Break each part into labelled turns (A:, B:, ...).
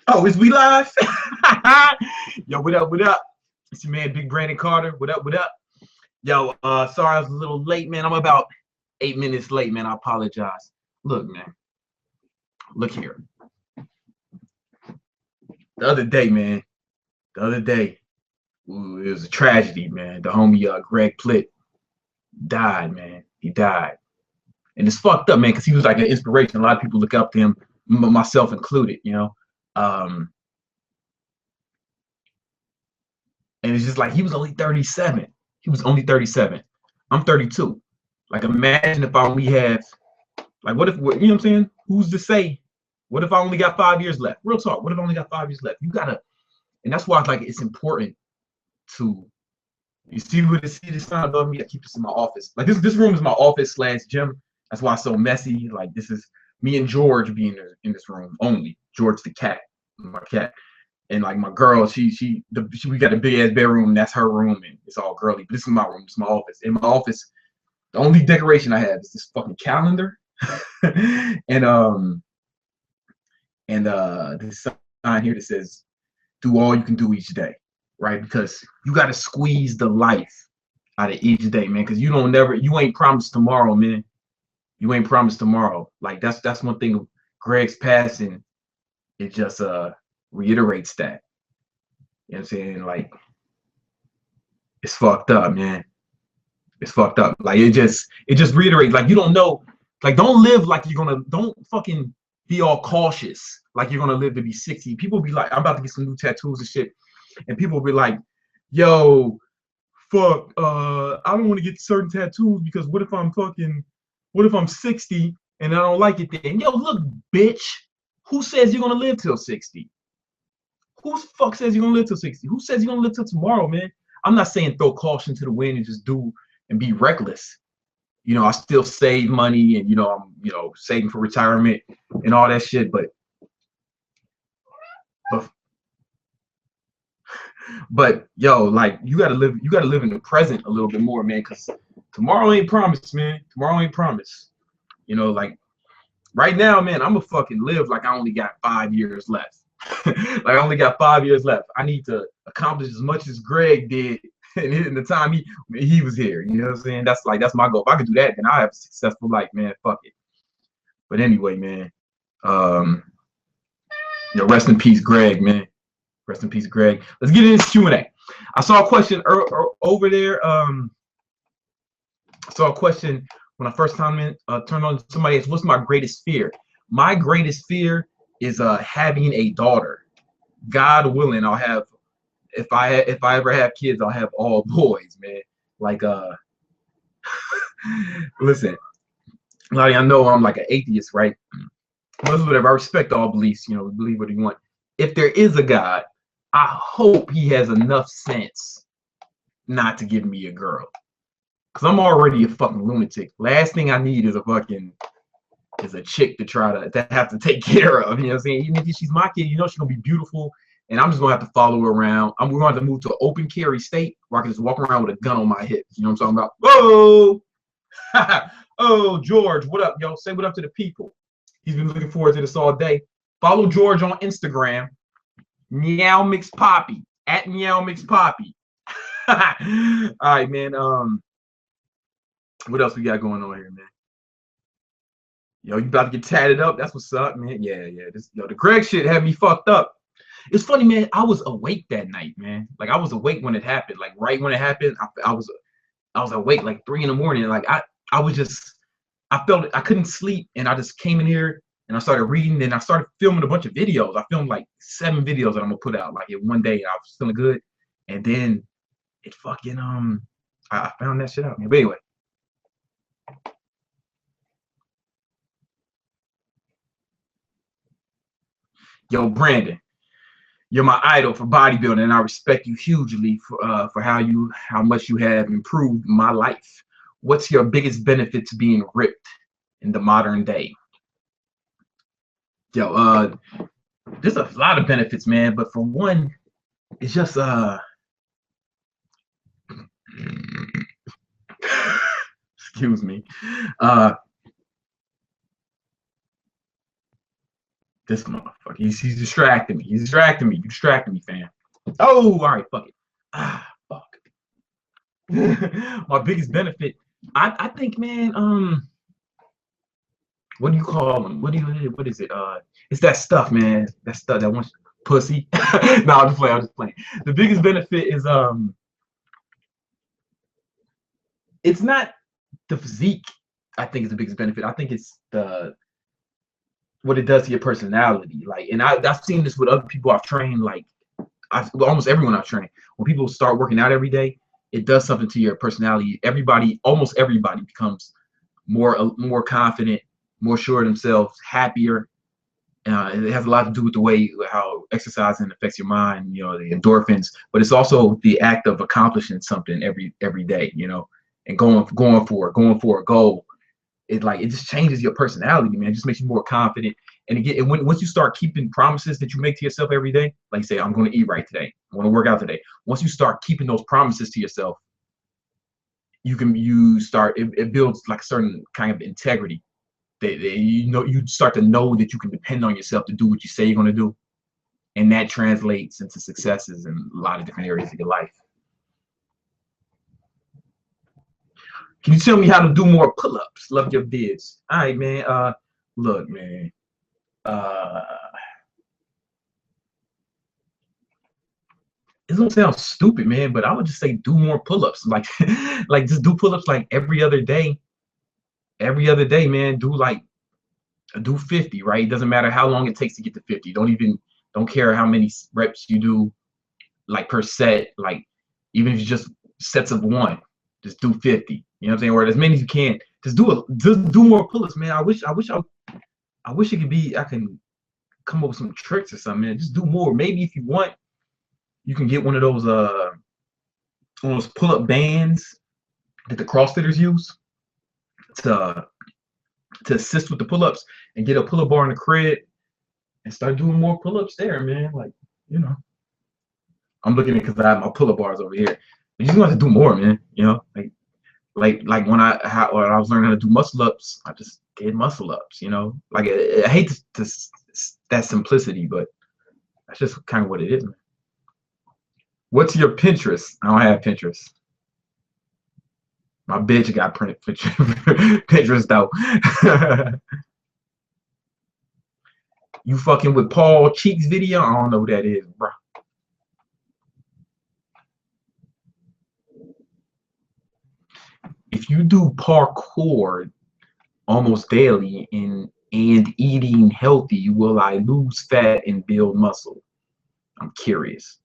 A: Oh, is we live? Yo, what up? What up? It's your man, Big Brandon Carter. What up? What up? Yo, sorry I was a little late, man. I'm about 8 minutes late, man. I apologize. Look, man. Look here. The other day, man. The other day, ooh, it was a tragedy, man. The homie Greg Plitt died, man. He died, and it's fucked up, man, because he was like an inspiration. A lot of people look up to him, myself included. Um, and it's just like he was only 37. He was only 37. I'm 32. Like, imagine if I only have, like, what if, you know what I'm saying? Who's to say? What if I only got 5 years left? Real talk. What if I only got 5 years left? You gotta, and that's why like it's important to, you see what see this sign above me? I keep this in my office. Like this room is my office slash gym. That's why it's so messy. Like this is me and George being in this room only. George the cat, my cat. And like my girl, we got a big ass bedroom. That's her room, and it's all girly. But this is my room. It's my office. In my office, the only decoration I have is this fucking calendar, and this sign here that says "Do all you can do each day," right? Because you got to squeeze the life out of each day, man. Because you ain't promised tomorrow, man. You ain't promised tomorrow. Like that's one thing. Greg's passing, it just reiterates that. You know what I'm saying? Like, it's fucked up, man. It's fucked up. Like it just reiterates. Like, you don't know. Like, don't live like don't fucking be all cautious. Like you're gonna live to be 60. People be like, I'm about to get some new tattoos and shit. And people be like, yo, fuck, I don't want to get certain tattoos because what if I'm 60 and I don't like it then? Yo, look, bitch. Who says you're gonna live till 60? Who the fuck says you're gonna live till 60? Who says you're gonna live till tomorrow, man? I'm not saying throw caution to the wind and just do and be reckless. I still save money and I'm saving for retirement and all that shit, but but yo, like you gotta live in the present a little bit more, man, because tomorrow ain't promised, man. Tomorrow ain't promised. Like right now, man, I'm gonna fucking live like I only got 5 years left. Like I only got 5 years left. I need to accomplish as much as Greg did in the time he was here. You know what I'm saying? That's my goal. If I could do that, then I have a successful life, man. Fuck it. But anyway, man. Um, rest in peace, Greg, man. Rest in peace, Greg. Let's get into Q&A. I saw a question over there. I saw a question when I first turned on somebody else. What's my greatest fear? My greatest fear is having a daughter. God willing, I'll have, if I ever have kids, I'll have all boys, man. Like listen, a lot of y'all know I'm like an atheist, right? Whatever. I respect all beliefs. Believe what you want. If there is a God, I hope he has enough sense not to give me a girl, because I'm already a fucking lunatic. Last thing I need is a chick to try to have to take care of. You know what I'm saying? Even if she's my kid, she's gonna be beautiful, and I'm just gonna have to follow her around. We're gonna have to move to an open carry state where I can just walk around with a gun on my hip. You know what I'm talking about? Whoa! Oh, George, what up, yo? Say what up to the people. He's been looking forward to this all day. Follow George on Instagram, Meow Mix Poppy, at Meow Mix Poppy. All right, man. What else we got going on here, man? Yo, you about to get tatted up? That's what's up, man. Yeah. The Greg shit had me fucked up. It's funny, man. I was awake that night, man. Like I was awake when it happened. Like right when it happened, I was awake like 3 a.m. Like I was just, I felt it. I couldn't sleep, and I just came in here and I started reading. And I started filming a bunch of videos. I filmed like 7 videos that I'm gonna put out like in one day. I was feeling good, and then it fucking I found that shit out, man. But anyway. Yo, Brandon, you're my idol for bodybuilding, and I respect you hugely for how much you have improved my life. What's your biggest benefit to being ripped in the modern day? Yo, there's a lot of benefits, man, but for one, it's just excuse me. This motherfucker. He's distracting me. He's distracting me. You distracting me, fam. Oh, all right, fuck it. Ah, fuck. My biggest benefit, I think, man. What do you call them? What is it? It's that stuff, man. That stuff that wants pussy. No, I'm just playing. I'm just playing. The biggest benefit is it's not the physique. I think is the biggest benefit. I think it's the what it does to your personality. Like, and I've seen this with other people I've trained. Like, almost everyone I've trained. When people start working out every day, it does something to your personality. Almost everybody becomes more confident, more sure of themselves, happier. It has a lot to do with the way how exercising affects your mind, the endorphins, but it's also the act of accomplishing something every day, and going for a goal. It just changes your personality, man. It just makes you more confident. And again, once you start keeping promises that you make to yourself every day, like you say, I'm going to eat right today, I'm going to work out today. Once you start keeping those promises to yourself, it builds like a certain kind of integrity. You start to know that you can depend on yourself to do what you say you're going to do, and that translates into successes in a lot of different areas of your life. Can you tell me how to do more pull-ups? Love your vids. All right, man. Look, man. It's gonna sound stupid, man, but I would just say do more pull-ups. Like, like just do pull-ups like every other day. Every other day, man. Do 50, right? It doesn't matter how long it takes to get to 50. Don't care how many reps you do, like per set. Like, even if you just sets of one, just do 50. You know what I'm saying? Or as many as you can. Just do more pull-ups, man. I wish it could be. I can come up with some tricks or something, man. Just do more. Maybe if you want, you can get one of those pull-up bands that the CrossFitters use to assist with the pull-ups, and get a pull-up bar in the crib and start doing more pull-ups there, man. Like, I'm looking at it because I have my pull-up bars over here. But you just want to do more, man. Like when I was learning how to do muscle ups, I just did muscle ups. Like I hate that simplicity, but that's just kind of what it is, man. What's your Pinterest? I don't have Pinterest. My bitch got printed Pinterest though. You fucking with Paul Cheek's video? I don't know who that is, bro. If you do parkour almost daily and eating healthy, will I lose fat and build muscle? I'm curious.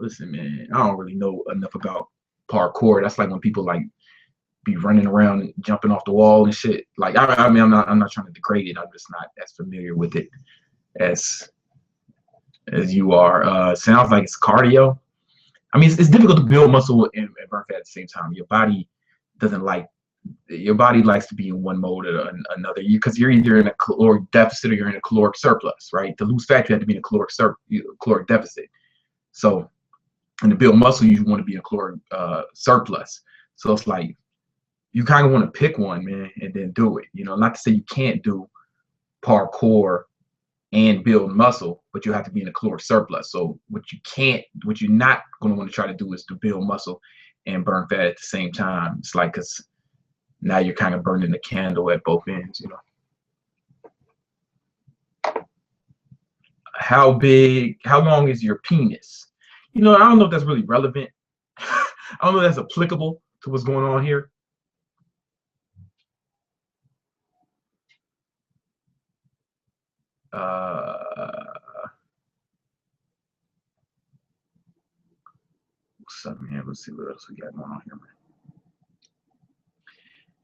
A: Listen, man, I don't really know enough about parkour. That's like when people like be running around and jumping off the wall and shit. Like, I mean, I'm not trying to degrade it. I'm just not as familiar with it as you are. Sounds like it's cardio. I mean, it's difficult to build muscle and burn fat at the same time. Your body likes to be in one mode or another, because you're either in a caloric deficit or you're in a caloric surplus, right? To lose fat, you have to be in a caloric deficit. So, and to build muscle, you want to be in a caloric surplus. So it's like you kind of want to pick one, man, and then do it. Not to say you can't do parkour and build muscle, but you have to be in a caloric surplus. So what you're not going to want to try to do is to build muscle and burn fat at the same time. It's like, because now you're kind of burning the candle at both ends, How long is your penis? I don't know if that's really relevant. I don't know if that's applicable to what's going on here. What's up, man? Let's see what else we got going on here, man.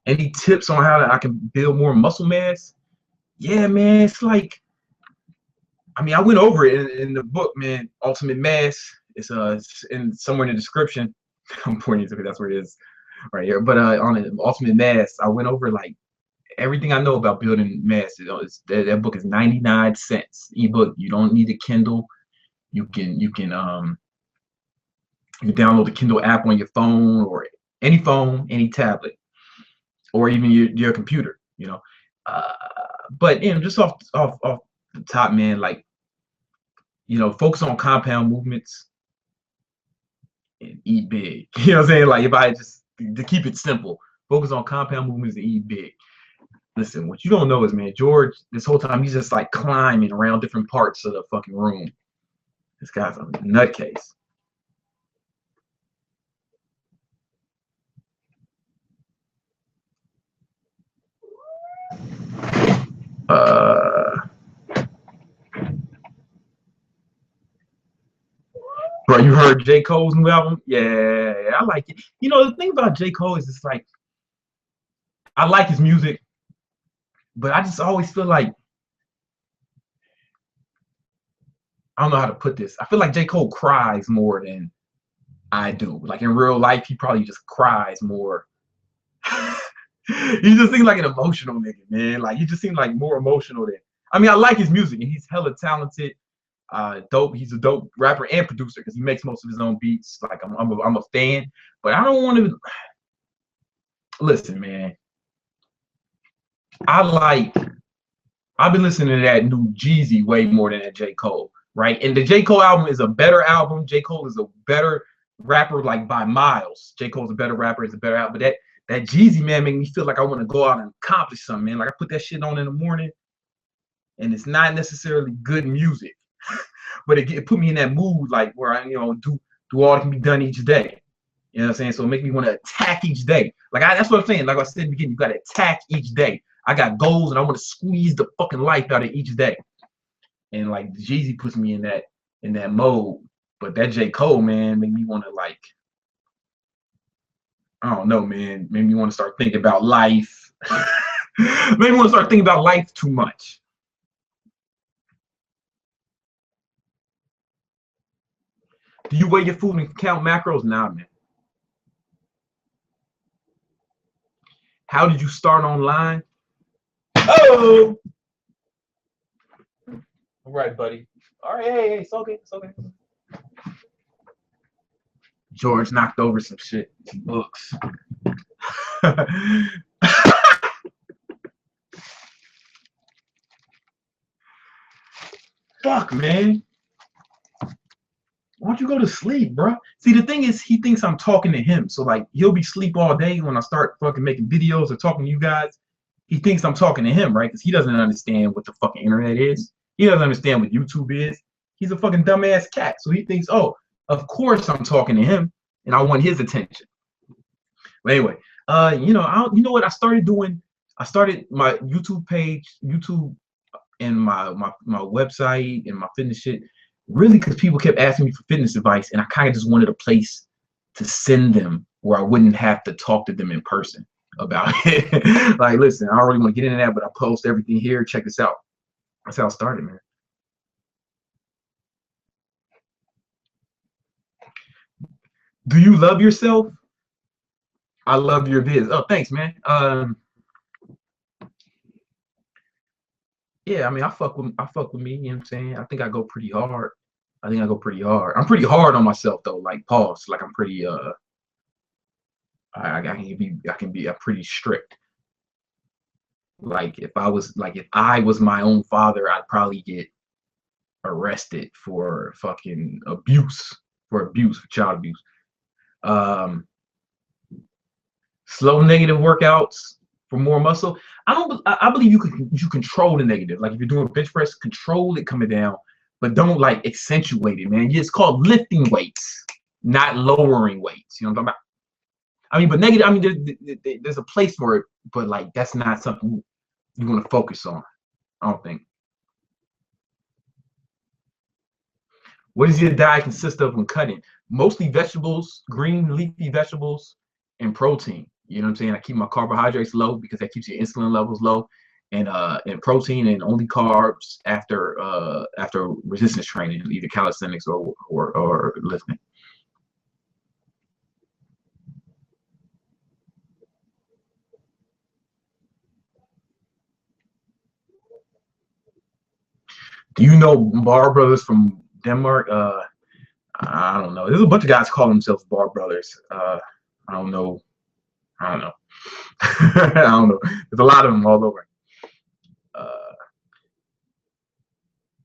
A: Any tips on how I can build more muscle mass? Yeah, man. It's like, I mean, I went over it in the book, man. Ultimate Mass. It's in somewhere in the description. I'm pointing to it. That's where it is, right here. But on the Ultimate Mass, I went over like everything I know about building mass. That book is 99 cents ebook. You don't need a Kindle. You can download the Kindle app on your phone, or any tablet, or even your computer. you know. But just off the top, man, like, focus on compound movements and eat big. You know what I'm saying? Like, if I just to keep it simple, focus on compound movements and eat big. Listen, what you don't know is, man, George, this whole time he's just like climbing around different parts of the fucking room. This guy's a nutcase. Bro, you heard J. Cole's new album? Yeah, I like it. The thing about J. Cole is it's like I like his music, but I just always feel like I don't know how to put this. I feel like J. Cole cries more than I do. Like in real life, he probably just cries more. He just seems like an emotional nigga, man. Like he just seems like more emotional than. I mean, I like his music and he's hella talented. Dope. He's a dope rapper and producer because he makes most of his own beats. Like I'm a fan, but I don't want to listen, man. I've been listening to that new Jeezy way more than that J. Cole, right? And the J. Cole album is a better album. J. Cole is a better rapper, like by miles. J. Cole's a better rapper, it's a better album. But that Jeezy, man, make me feel like I want to go out and accomplish something, man. Like I put that shit on in the morning, and it's not necessarily good music, but it put me in that mood, like where I, do all that can be done each day. You know what I'm saying? So it make me want to attack each day. That's what I'm saying. Like I said in the beginning, you got to attack each day. I got goals and I want to squeeze the fucking life out of each day. And like Jeezy puts me in that mode. But that J. Cole, man, made me want to like, I don't know, man. Made me want to start thinking about life. Made me want to start thinking about life too much. Do you weigh your food and count macros? Nah, man. How did you start online? Oh, all right, buddy. All right, hey, it's okay, it's okay. George knocked over some shit, some books. Fuck, man. Why don't you go to sleep, bro? See, the thing is, he thinks I'm talking to him. So, like, he'll be asleep all day when I start fucking making videos or talking to you guys. He thinks I'm talking to him, right? Because he doesn't understand what the fucking internet is. He doesn't understand what YouTube is. He's a fucking dumbass cat. So he thinks, oh, of course I'm talking to him, and I want his attention. But anyway, you know what I started doing? I started my YouTube page, YouTube, and my website and my fitness shit, really because people kept asking me for fitness advice, and I kind of just wanted a place to send them where I wouldn't have to talk to them in person about it. Like, listen, I don't really want to get into that, but I post everything here. Check this out. That's how I started, man. Do you love yourself? I love your vids. Oh, thanks, man. Yeah, I mean, I fuck with me. You know what I'm saying? I think I go pretty hard. I think I go pretty hard. I'm pretty hard on myself though. Like, pause. Like, I'm pretty. I can be a pretty strict. Like, if I was my own father, I'd probably get arrested for fucking abuse, for child abuse. Um, Slow negative workouts for more muscle. I believe you control the negative. Like if you're doing bench press, control it coming down, but don't like accentuate it, man. It's called lifting weights, not lowering weights. You know what I'm talking about? I mean, but negative. I mean, there's a place for it, but like that's not something you want to focus on. I don't think. What does your diet consist of when cutting? Mostly vegetables, green leafy vegetables, and protein. You know what I'm saying? I keep my carbohydrates low because that keeps your insulin levels low, and protein and only carbs after resistance training, either calisthenics or lifting. Do you know Bar Brothers from Denmark? I don't know. There's a bunch of guys call themselves Bar Brothers. I don't know. I don't know. I don't know. There's a lot of them all over. Uh,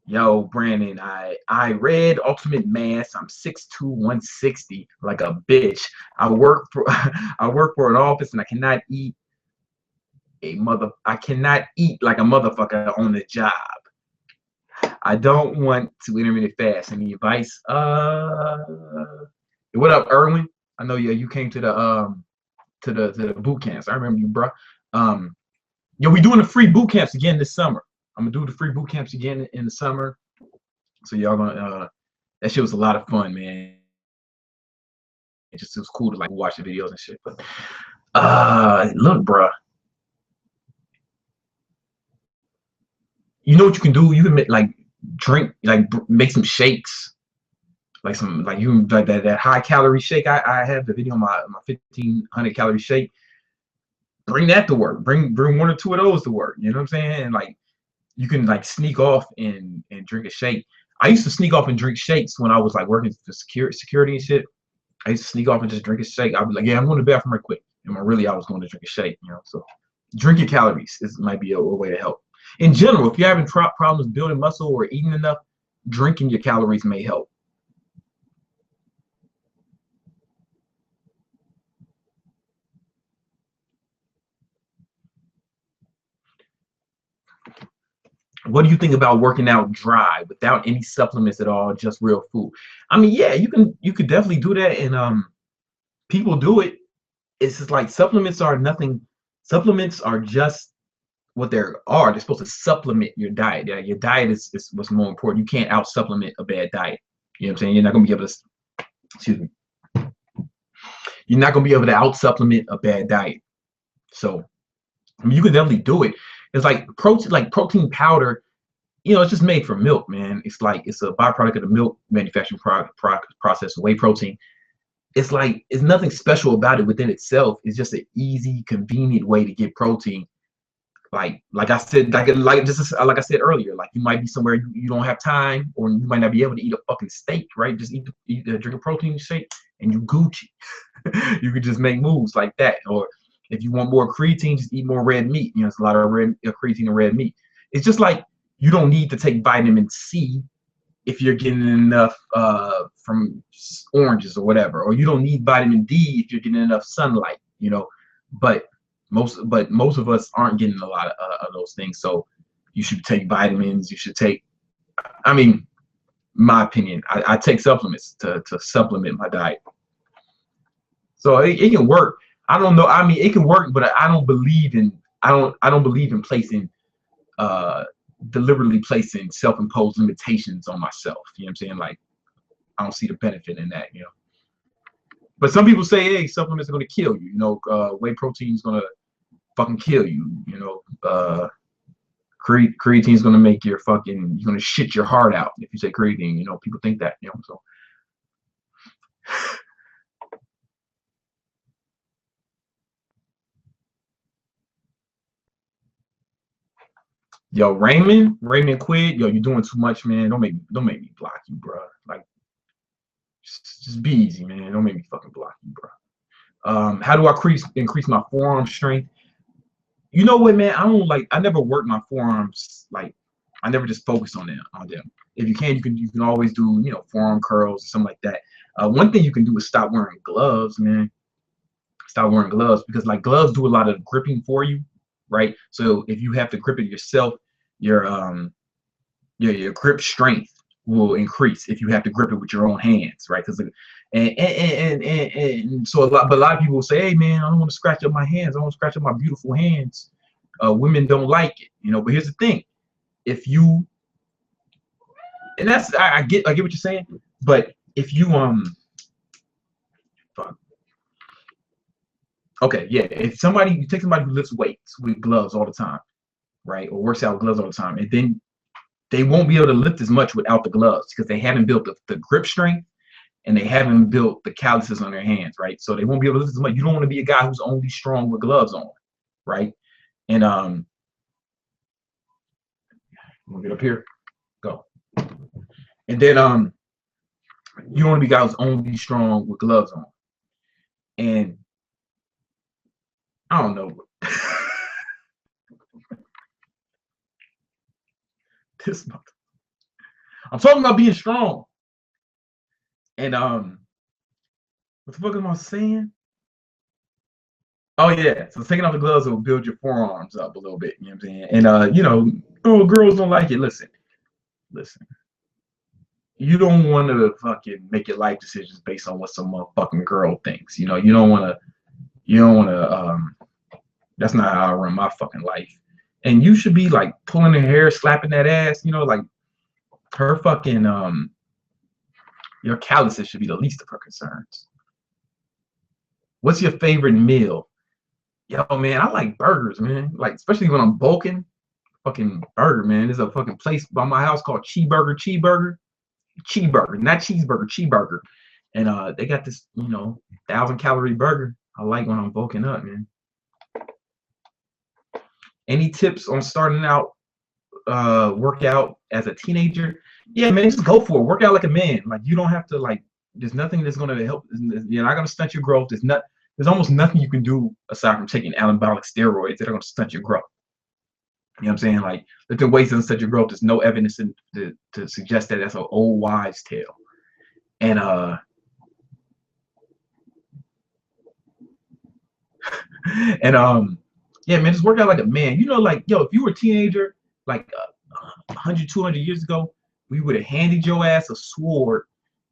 A: Yo, Brandon, I read Ultimate Mass. I'm 6'2", 160, like a bitch. I work for I work for an office and I cannot eat like a motherfucker on the job. I don't want to intermittent fast. Any advice? What up, Erwin? I know you came to the boot camps. I remember you, bro. Um, Yo, we doing the free boot camps again this summer. I'm gonna do the free boot camps again in the summer. So y'all gonna that shit was a lot of fun, man. It was cool to like watch the videos and shit. But look, bro, you know what you can do? You can make like make some shakes, like some like you like that high calorie shake. I have the video on my 1500 calorie shake. Bring that to work. Bring one or two of those to work. You know what I'm saying? And like you can like sneak off and drink a shake. I used to sneak off and drink shakes when I was like working for security and shit. I used to sneak off and just drink a shake. I'd be like, yeah, I'm going to the bathroom right quick. And really, I was going to drink a shake, you know. So drinking calories might be a way to help. In general, if you're having problems building muscle or eating enough, drinking your calories may help. What do you think about working out dry without any supplements at all, just real food? I mean, yeah, you could definitely do that, and people do it. It's just like supplements are nothing. Supplements are just what they are. They're supposed to supplement your diet. Yeah, your diet is what's more important. You can't out supplement a bad diet. You know what I'm saying? You're not gonna be able to. Excuse me. You're not gonna be able to out supplement a bad diet. So I mean, you can definitely do it. It's like protein powder. You know, it's just made from milk, man. It's like it's a byproduct of the milk manufacturing process, whey protein. It's like it's nothing special about it within itself. It's just an easy, convenient way to get protein. Like I said, like I said earlier, like you might be somewhere you don't have time, or you might not be able to eat a fucking steak, right? Just drink a protein shake, and you Gucci. You could just make moves like that. Or if you want more creatine, just eat more red meat. You know, it's a lot of creatine and red meat. It's just like you don't need to take vitamin C if you're getting enough from oranges or whatever, or you don't need vitamin D if you're getting enough sunlight, you know. But most of us aren't getting a lot of those things. So you should take vitamins. You should take. I mean, my opinion, I take supplements to supplement my diet. So it can work. I don't know. I mean, it can work, but I don't believe in placing uh deliberately placing self-imposed limitations on myself. You know what I'm saying? Like I don't see the benefit in that, you know. But some people say, hey, supplements are gonna kill you. You know, whey protein is gonna fucking kill you. You know, creatine is gonna make you're gonna shit your heart out if you say creatine. You know, people think that. You know, so yo, Raymond quit. Yo, you're doing too much, man. Don't make me block you, bro. Like, just be easy, man. Don't make me fucking block you, bro. How do I increase my forearm strength? You know what, man? I never work my forearms like I never just focus on them. If you can always do, you know, forearm curls or something like that. One thing you can do is stop wearing gloves, man. Stop wearing gloves because like gloves do a lot of gripping for you, right? So if you have to grip it yourself, your your grip strength will increase if you have to grip it with your own hands, right? Because and so a lot of people will say, hey man, I don't want to scratch up my hands. I don't want to scratch up my beautiful hands. Women don't like it, you know. But here's the thing: if you and that's I get what you're saying, but if you fuck, okay, yeah, if you take somebody who lifts weights with gloves all the time, right, or works out with gloves all the time, and then they won't be able to lift as much without the gloves because they haven't built the grip strength and they haven't built the calluses on their hands, right? So they won't be able to lift as much. You don't want to be a guy who's only strong with gloves on, right? And we'll get up here, go. And then you don't want to be a guy who's only strong with gloves on. And I don't know. This month. I'm talking about being strong. And what the fuck am I saying? Oh yeah, so taking off the gloves will build your forearms up a little bit. You know what I'm saying? And oh, girls don't like it. Listen. You don't want to fucking make your life decisions based on what some motherfucking girl thinks. You know, you don't want to. You don't want to. That's not how I run my fucking life. And you should be like pulling her hair, slapping that ass. You know, like her fucking your calluses should be the least of her concerns. What's your favorite meal? Yo, man, I like burgers, man. Like, especially when I'm bulking. Fucking burger, man. There's a fucking place by my house called Cheeseburger, not cheeseburger, Cheeseburger. And they got this, 1,000-calorie burger. I like when I'm bulking up, man. Any tips on starting out workout as a teenager? Yeah, man, just go for it. Work out like a man. Like you don't have to like. There's nothing that's gonna help. You're not gonna stunt your growth. There's almost nothing you can do aside from taking anabolic steroids that are gonna stunt your growth. You know what I'm saying? Like lifting weights doesn't stunt your growth. There's no evidence to suggest that that's an old wives' tale. And and yeah, man, just work out like a man. You know, like yo, if you were a teenager, like 100, 200 years ago, we would have handed your ass a sword,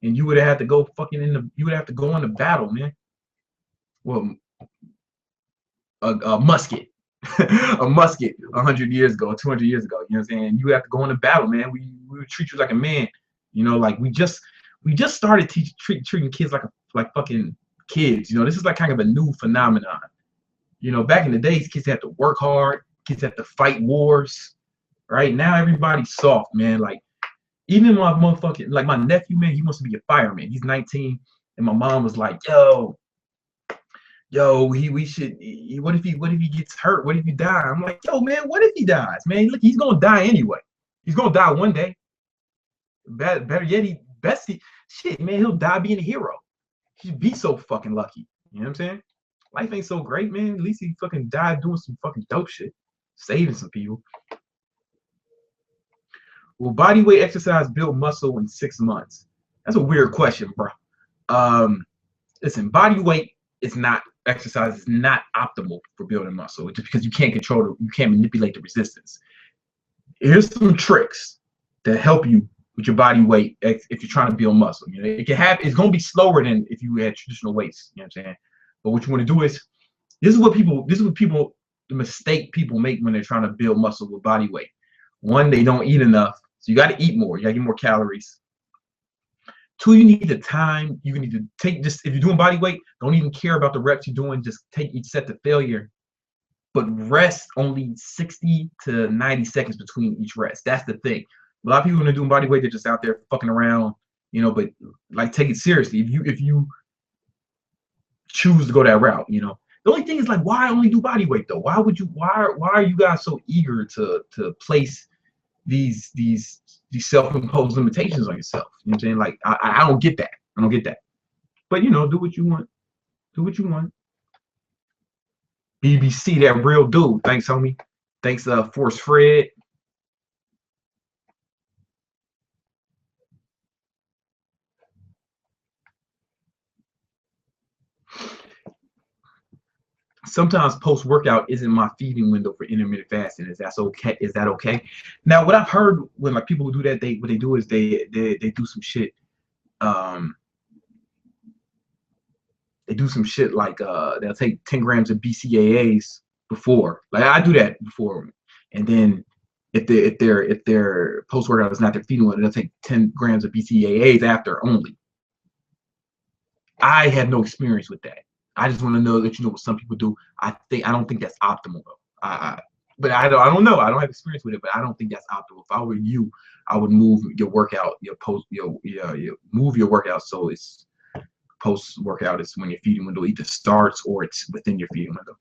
A: and you would have had to go fucking you would have to go into battle, man. Well, a musket, a musket 100 years ago, 200 years ago. You know what I'm saying? You have to go into battle, man. We would treat you like a man. You know, like we just started treating kids like fucking kids. You know, this is like kind of a new phenomenon. You know, back in the days, kids had to work hard, kids had to fight wars. Right now, everybody's soft, man. Like even my motherfucking like my nephew, man, he wants to be a fireman. He's 19, and my mom was like, yo, we should. What if he gets hurt? What if he dies? I'm like, yo, man, what if he dies, man? Look, he's gonna die anyway. He's gonna die one day. Better yet, shit, man, he'll die being a hero. He'd be so fucking lucky. You know what I'm saying? Life ain't so great, man. At least he fucking died doing some fucking dope shit, saving some people. Will body weight exercise build muscle in 6 months? That's a weird question, bro. Um, Listen, body weight is not exercise is not optimal for building muscle just because you can't you can't manipulate the resistance. Here's some tricks that help you with your body weight if you're trying to build muscle. You know, it's gonna be slower than if you had traditional weights. You know what I'm saying? But what you want to do is the mistake people make when they're trying to build muscle with body weight. One, they don't eat enough, so you got to eat more. You got to get more calories. Two, you need the time. You need to take just if you're doing body weight, don't even care about the reps you're doing. Just take each set to failure, but rest only 60 to 90 seconds between each rest. That's the thing. A lot of people when they're doing body weight, they're just out there fucking around, but like take it seriously. If you choose to go that route, The only thing is like, why only do body weight though? Why are you guys so eager to place these self-imposed limitations on yourself? You know what I'm saying? Like, I don't get that. I don't get that. But do what you want. Do what you want. BBC, that real dude. Thanks, homie. Thanks, Force Fred. Sometimes post-workout isn't my feeding window for intermittent fasting. Is that okay? Is that okay? Now, what I've heard when like people who do that, what they do is they do some shit. They do some shit like they'll take 10 grams of BCAAs before. Like I do that before, and then if their post workout is not their feeding window, they'll take 10 grams of BCAAs after only. I have no experience with that. I just want to know that what some people do. I don't think that's optimal though. But I don't know. I don't have experience with it, but I don't think that's optimal. If I were you, I would move your workout, move your workout so it's post workout is when your feeding window either starts or it's within your feeding window.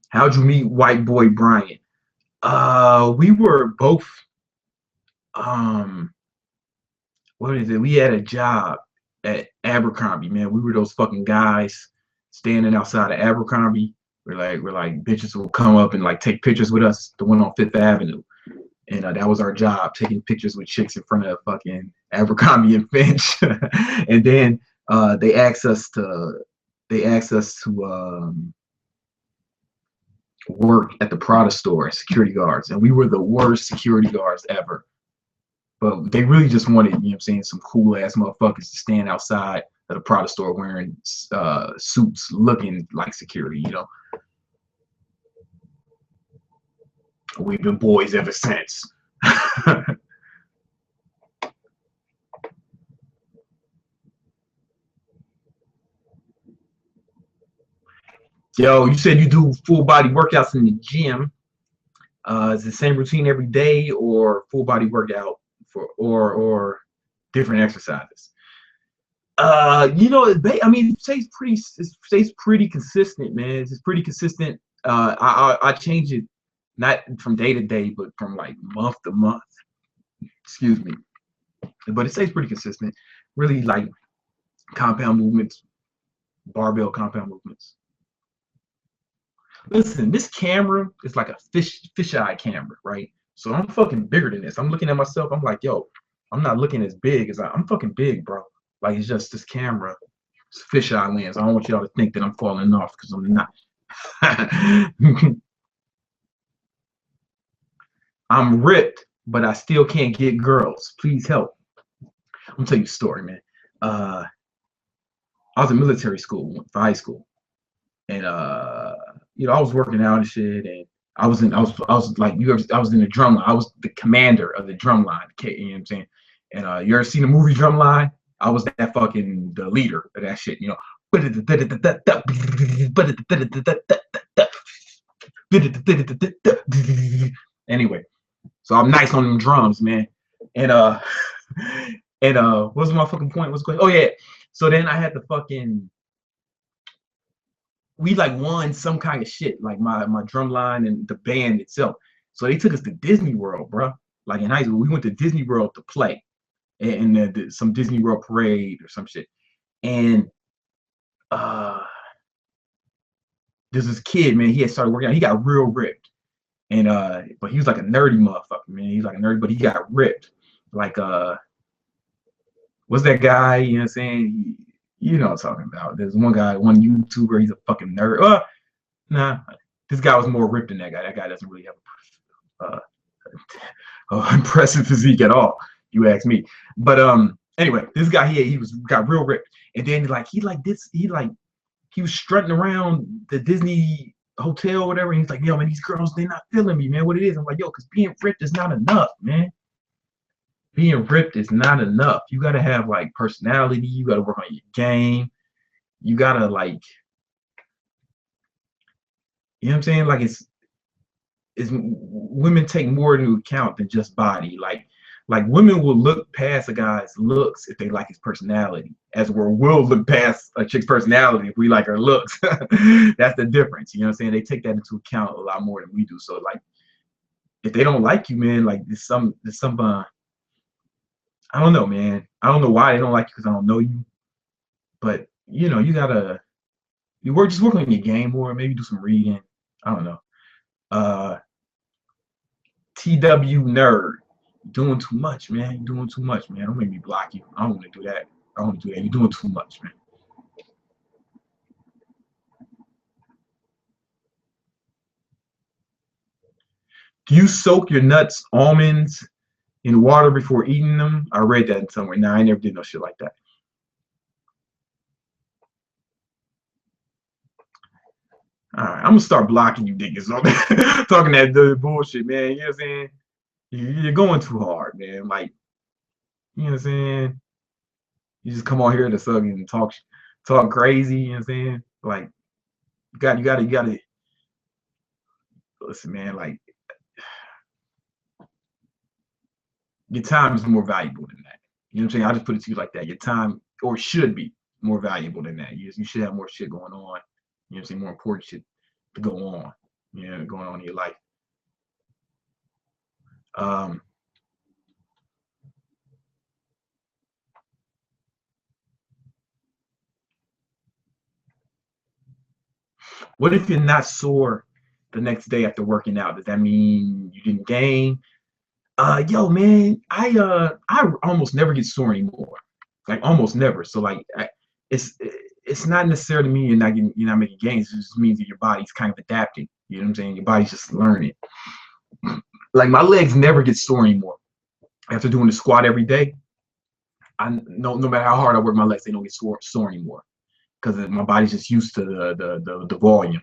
A: How'd you meet white boy Brian? We were both what is it? We had a job at Abercrombie, man. We were those fucking guys standing outside of Abercrombie. We're like bitches will come up and like take pictures with us. The one on Fifth Avenue, and that was our job, taking pictures with chicks in front of fucking Abercrombie and Finch. And then they asked us to work at the Prada store as security guards, and we were the worst security guards ever. But they really just wanted, you know what I'm saying, some cool ass motherfuckers to stand outside of the Prada store wearing suits, looking like security. We've been boys ever since. Yo, you said you do full body workouts in the gym. Is it the same routine every day, or full body workout or different exercises? I mean, it stays pretty consistent, man. It's pretty consistent. I change it not from day to day, but from like month to month. Excuse me, but it stays pretty consistent. Really like compound movements, barbell compound movements. Listen, this camera is like a fisheye camera, right? So I'm fucking bigger than this. I'm looking at myself. I'm like, yo, I'm not looking as big as I'm fucking big, bro. Like it's just this camera, it's fisheye lens. I don't want y'all to think that I'm falling off because I'm not. I'm ripped, but I still can't get girls. Please help. I'm gonna tell you a story, man. Uh, I was in military school for high school, and I was working out and shit, and I was like I was in the drum line. I was the commander of the drum line. You know what I'm saying? And you ever seen the movie Drumline? I was that fucking the leader of that shit. Anyway, so I'm nice on them drums, man. And what's my fucking point? What's going? Oh yeah. So then I had to fucking we like won some kind of shit, like my drum line and the band itself. So they took us to Disney World, bro. Like in high school, we went to Disney World to play, and some Disney World parade or some shit. And uh, there's this kid, man. He had started working out. He got real ripped, and but he was like a nerdy motherfucker, man. He was like a nerd, but he got ripped. Like what's that guy? You know what I'm saying? You know what I'm talking about. There's one guy, one YouTuber. He's a fucking nerd. Nah, this guy was more ripped than that guy. That guy doesn't really have impressive physique at all. You ask me. But anyway, this guy here, he got real ripped, and then he was strutting around the Disney hotel, or whatever. And he's like, yo, man, these girls, they're not feeling me, man. What it is? I'm like, yo, because being ripped is not enough, man. Being ripped is not enough. You gotta have like personality. You gotta work on your game. You gotta like, you know what I'm saying? Like it's women take more into account than just body. Like women will look past a guy's looks if they like his personality, as we'll look past a chick's personality if we like her looks. That's the difference. You know what I'm saying? They take that into account a lot more than we do. So like, if they don't like you, man, like there's some I don't know, man. I don't know why they don't like you because I don't know you. But you gotta just work on your game more. Maybe do some reading. I don't know. Uh, TW nerd, doing too much, man. You're doing too much, man. Don't make me block you. I don't want to do that. I don't want to do that. You're doing too much, man. Do you soak your nuts, almonds in water before eating them? I read that somewhere. Nah, I never did no shit like that. All right, I'm gonna start blocking you niggas talking that bullshit, man. You know what I'm saying? You're going too hard, man. Like, you know what I'm saying? You just come on here to suck and talk crazy. You know what I'm saying? Like, you gotta listen, man. Like, your time is more valuable than that. You know what I'm saying? I just put it to you like that. Your time, or should be, more valuable than that. You should have more shit going on. You know what I'm saying? More important shit to go on. Going on in your life. Um, What if you're not sore the next day after working out? Does that mean you didn't gain? Yo, man, I almost never get sore anymore. Like almost never. So like it's it's not necessarily mean you're not making gains. It just means that your body's kind of adapting. You know what I'm saying? Your body's just learning. Like my legs never get sore anymore. After doing the squat every day, no matter how hard I work my legs, they don't get sore anymore because my body's just used to the volume.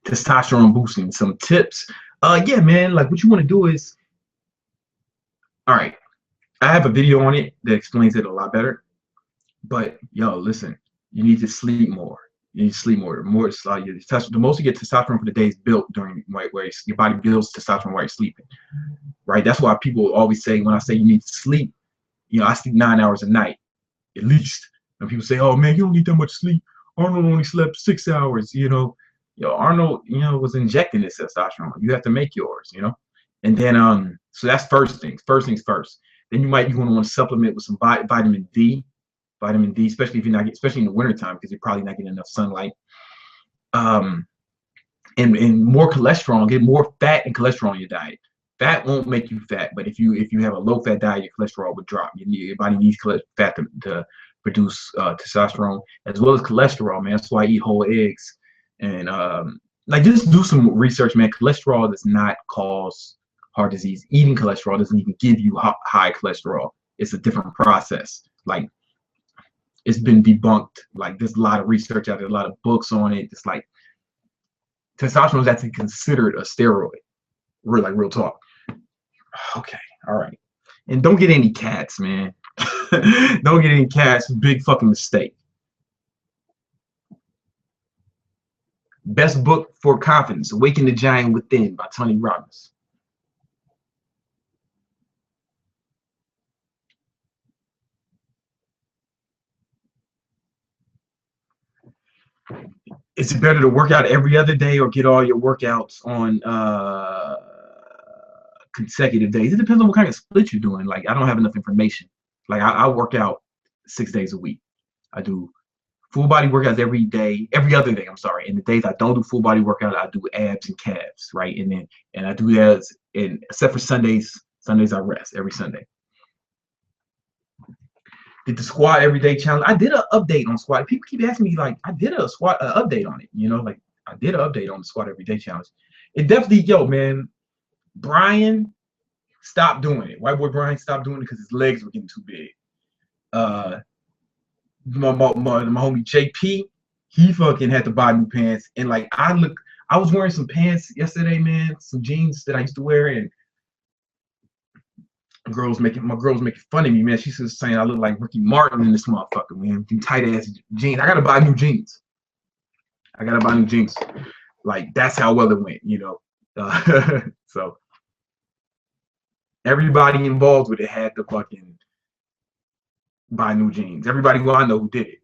A: Testosterone boosting. Some tips. Yeah, man. Like what you want to do is, all right. I have a video on it that explains it a lot better. But yo, listen, you need to sleep more. You need to sleep more. More, it's like the most you get testosterone for the day is built during where your body builds testosterone while you're sleeping, right? That's why people always say when I say you need to sleep, I sleep 9 hours a night at least. And people say, oh man, you don't need that much sleep. Arnold only slept 6 hours. Arnold, was injecting this testosterone. You have to make yours. And then so that's first things. First things first. Then you might be going to want to supplement with some vitamin D, especially if you're not, especially in the wintertime, because you're probably not getting enough sunlight. And more cholesterol, get more fat and cholesterol in your diet. Fat won't make you fat, but if you have a low fat diet, your cholesterol would drop. Your body needs fat to produce testosterone as well as cholesterol, man. That's why I eat whole eggs and like just do some research, man. Cholesterol does not cause heart disease. Eating cholesterol doesn't even give you high cholesterol. It's a different process. Like it's been debunked. Like there's a lot of research out there, a lot of books on it. It's like testosterone is actually considered a steroid. Real talk. Okay, all right. And don't get any cats, man. Don't get any cats. Big fucking mistake. Best book for confidence: Awaken the Giant Within by Tony Robbins. Is it better to work out every other day or get all your workouts on consecutive days? It depends on what kind of split you're doing. Like I don't have enough information. Like I work out 6 days a week. I do full body workouts every other day. I'm sorry. And the days I don't do full body workout, I do abs and calves, right? And I do that except for Sundays. Sundays I rest every Sunday. Did the squat everyday challenge? I did an update on squat. People keep asking me like I did a squat update on it. Like I did an update on the squat everyday challenge. It definitely, man. Brian stopped doing it. White boy Brian stopped doing it because his legs were getting too big. My homie JP, he fucking had to buy new pants. And like I was wearing some pants yesterday, man, some jeans that I used to wear, and my girl's making fun of me, man. She's just saying I look like Ricky Martin in this motherfucker, man. Tight ass jeans. I gotta buy new jeans. Like that's how well it went, So everybody involved with it had to fucking buy new jeans. Everybody who I know who did it.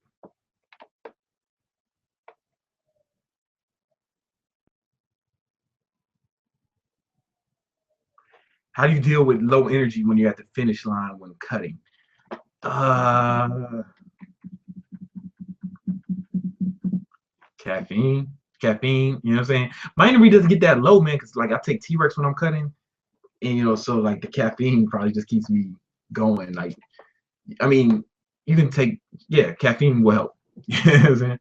A: How do you deal with low energy when you're at the finish line when cutting? Caffeine, you know what I'm saying? My energy doesn't get that low, man, because like I take T-Rex when I'm cutting, and so like the caffeine probably just keeps me going. Like, I mean, you can take, caffeine will help. You know what I'm saying?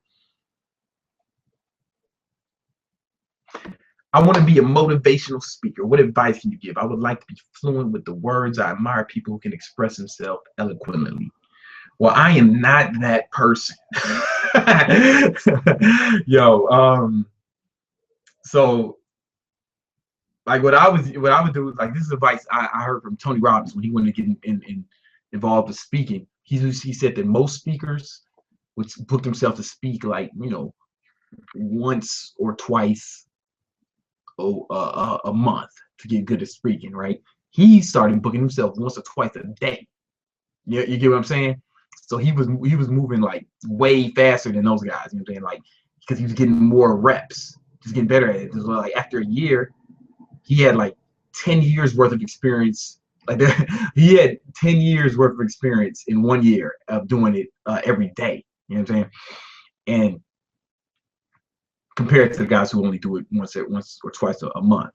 A: I want to be a motivational speaker. What advice can you give? I would like to be fluent with the words. I admire people who can express themselves eloquently. Well, I am not that person. So like what I would do is like this is advice I heard from Tony Robbins when he wanted to get involved with speaking. He said that most speakers would book themselves to speak like once or twice a month to get good at speaking, right? He started booking himself once or twice a day. You get what I'm saying? So he was moving like way faster than those guys. You know what I'm saying? Like because he was getting more reps, just getting better at it. Like after a year, he had like 10 years worth of experience Like he had 10 years worth of experience in 1 year of doing it every day. You know what I'm saying? And compared to the guys who only do it once or twice a month.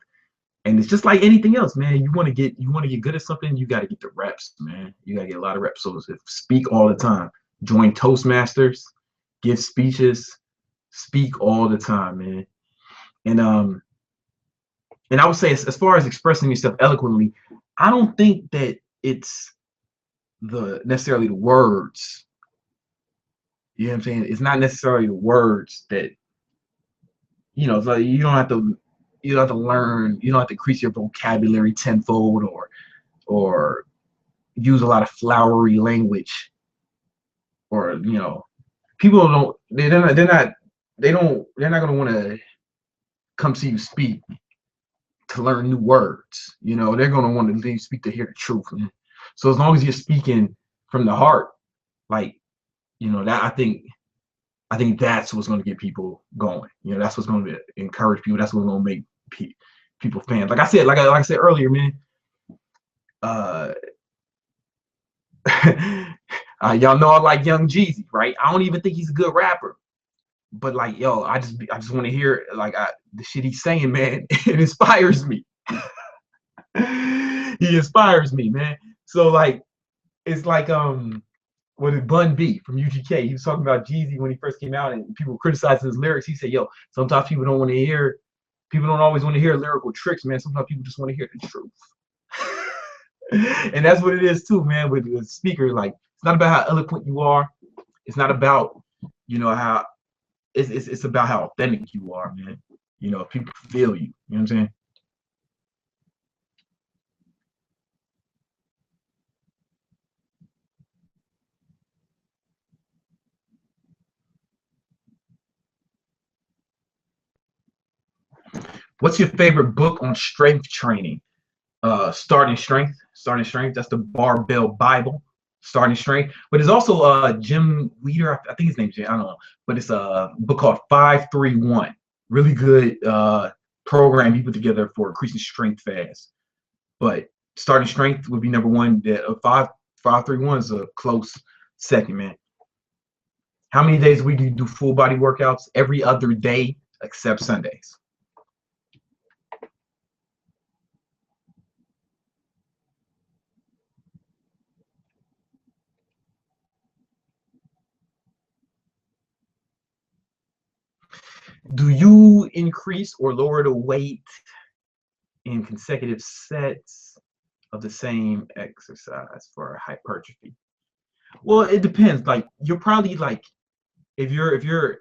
A: And it's just like anything else, man. You want to get good at something, you got to get the reps, man. You got to get a lot of reps. So speak all the time. Join Toastmasters, give speeches, speak all the time, man. And I would say as far as expressing yourself eloquently, I don't think that it's the necessarily the words. You know what I'm saying? It's not necessarily the words that it's like you don't have to learn, you don't have to increase your vocabulary tenfold or use a lot of flowery language, or people don't they're not going to want to come see you speak to learn new words. They're going to want to speak to hear the truth, man. So as long as you're speaking from the heart, like that I think that's what's going to get people going. That's what's going to encourage people. That's what's going to make people fans. Like I said earlier, man. Uh, y'all know I like Young Jeezy, right? I don't even think he's a good rapper, but like, yo, I just want to hear the shit he's saying, man. It inspires me. He inspires me, man. So like, it's like what is Bun B from UGK? He was talking about Jeezy when he first came out, and people criticizing his lyrics. He said, "Yo, sometimes people don't always want to hear lyrical tricks, man. Sometimes people just want to hear the truth." And that's what it is too, man. With the speaker, like, it's not about how eloquent you are. It's not about how it's about how authentic you are, man. If people feel you. You know what I'm saying? What's your favorite book on strength training? Starting strength. That's the Barbell Bible. Starting strength, but it's also Jim Leader. I think his name's Jim. I don't know, but it's a book called 531. Really good program he put together for increasing strength fast. But starting strength would be number one. That 531 is a close second, man. How many days a week do you do full body workouts? Every other day except Sundays. Do you increase or lower the weight in consecutive sets of the same exercise for hypertrophy? Well, it depends. Like, you're probably like, if you're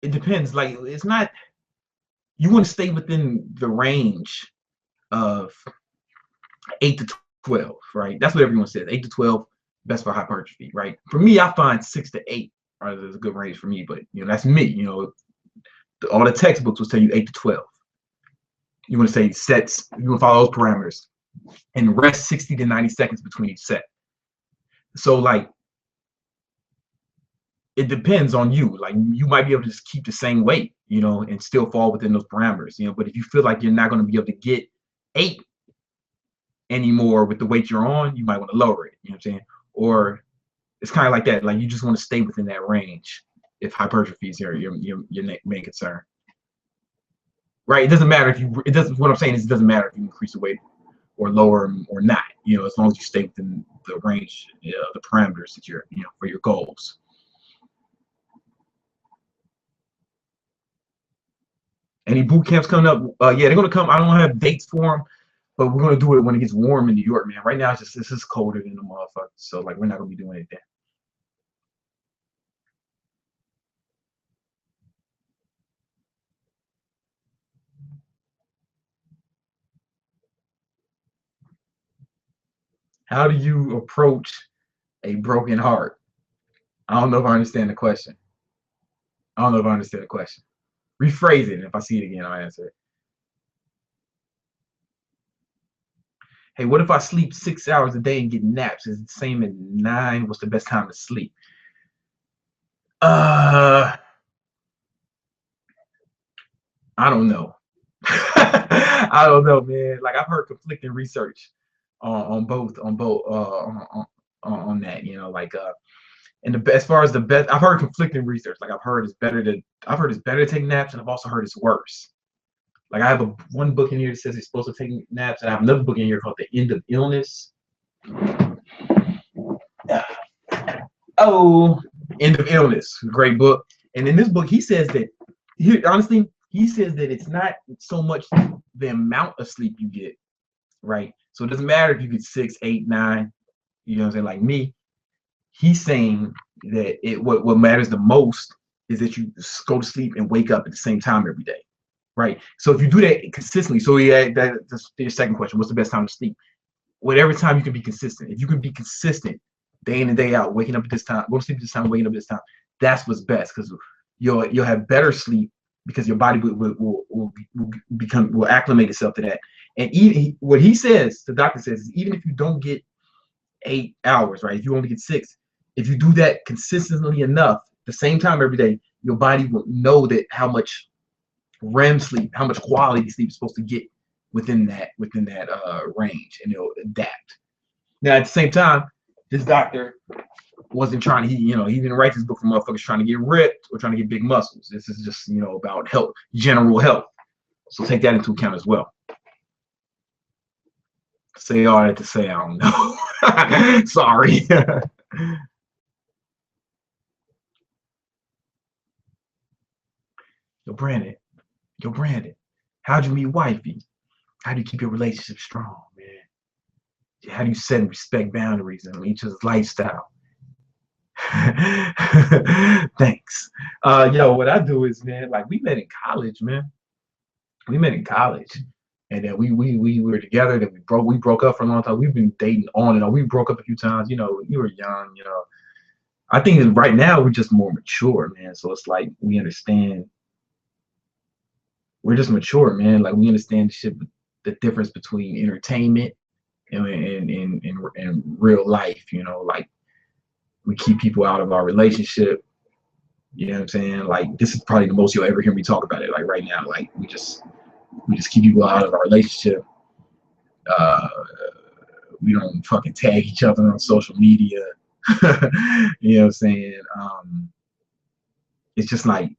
A: it depends. Like, it's not, you want to stay within the range of 8 to 12, right? That's what everyone says. 8 to 12, best for hypertrophy, right? For me, I find 6 to 8 are a good range for me, but that's me. All the textbooks will tell you 8 to 12. You want to say sets, you want to follow those parameters and rest 60 to 90 seconds between each set. So like, it depends on you. Like, you might be able to just keep the same weight, and still fall within those parameters, but if you feel like you're not going to be able to get 8 anymore with the weight you're on, you might want to lower it. You know what I'm saying? Or it's kind of like that. Like, you just want to stay within that range if hypertrophy is your main concern. Right? It doesn't matter if you. It doesn't. What I'm saying is, it doesn't matter if you increase the weight or lower or not. As long as you stay within the range, the parameters that you're, for your goals. Any boot camps coming up? Yeah, they're gonna come. I don't have dates for them, but we're gonna do it when it gets warm in New York, man. Right now, it's just colder than the motherfucker. So like, we're not gonna be doing anything. How do you approach a broken heart? I don't know if I understand the question. I don't know if I understand the question. Rephrase it. And if I see it again, I'll answer it. Hey, what if I sleep 6 hours a day and get naps? Is it the same at 9? What's the best time to sleep? Uh, I don't know. I don't know, man. Like I've heard conflicting research on that. You know, like and as far as the best, I've heard conflicting research. Like I've heard it's better to take naps, and I've also heard it's worse. Like I have one book in here that says it's supposed to take naps, and I have another book in here called The End of Illness. Oh, End of Illness, great book. And in this book, he says that honestly, he says that it's not so much the amount of sleep you get, right? So it doesn't matter if you get 6, 8, 9, you know what I'm saying, like me. He's saying that what matters the most is that you go to sleep and wake up at the same time every day, right? So if you do that consistently, so yeah, that's your second question. What's the best time to sleep? Whatever time you can be consistent. If you can be consistent day in and day out, waking up at this time, going to sleep at this time, waking up at this time, that's what's best because you'll have better sleep because your body will acclimate itself to that. And even what he says, the doctor says, is even if you don't get 8 hours, right? If you only get 6, if you do that consistently enough, the same time every day, your body will know that how much REM sleep, how much quality sleep is supposed to get within that range, and it'll adapt. Now, at the same time, this doctor wasn't trying to, he didn't write this book for motherfuckers trying to get ripped or trying to get big muscles. This is just, about health, general health. So take that into account as well. Say all that to say, I don't know. Sorry. Brandon, how'd you meet wifey? How do you keep your relationship strong, man? How do you set and respect boundaries in each other's lifestyle? Thanks. Yo, what I do is, man, like we met in college, man. We met in college, and then we were together. Then we broke up for a long time. We've been dating on and on. We broke up a few times. You were young. I think that right now we're just more mature, man. So it's like we understand. We're just mature, man. Like we understand the difference between entertainment and real life. Like we keep people out of our relationship. You know what I'm saying? Like this is probably the most you'll ever hear me talk about it. Like right now, like we just keep people out of our relationship. Uh, we don't fucking tag each other on social media. You know what I'm saying? It's just like,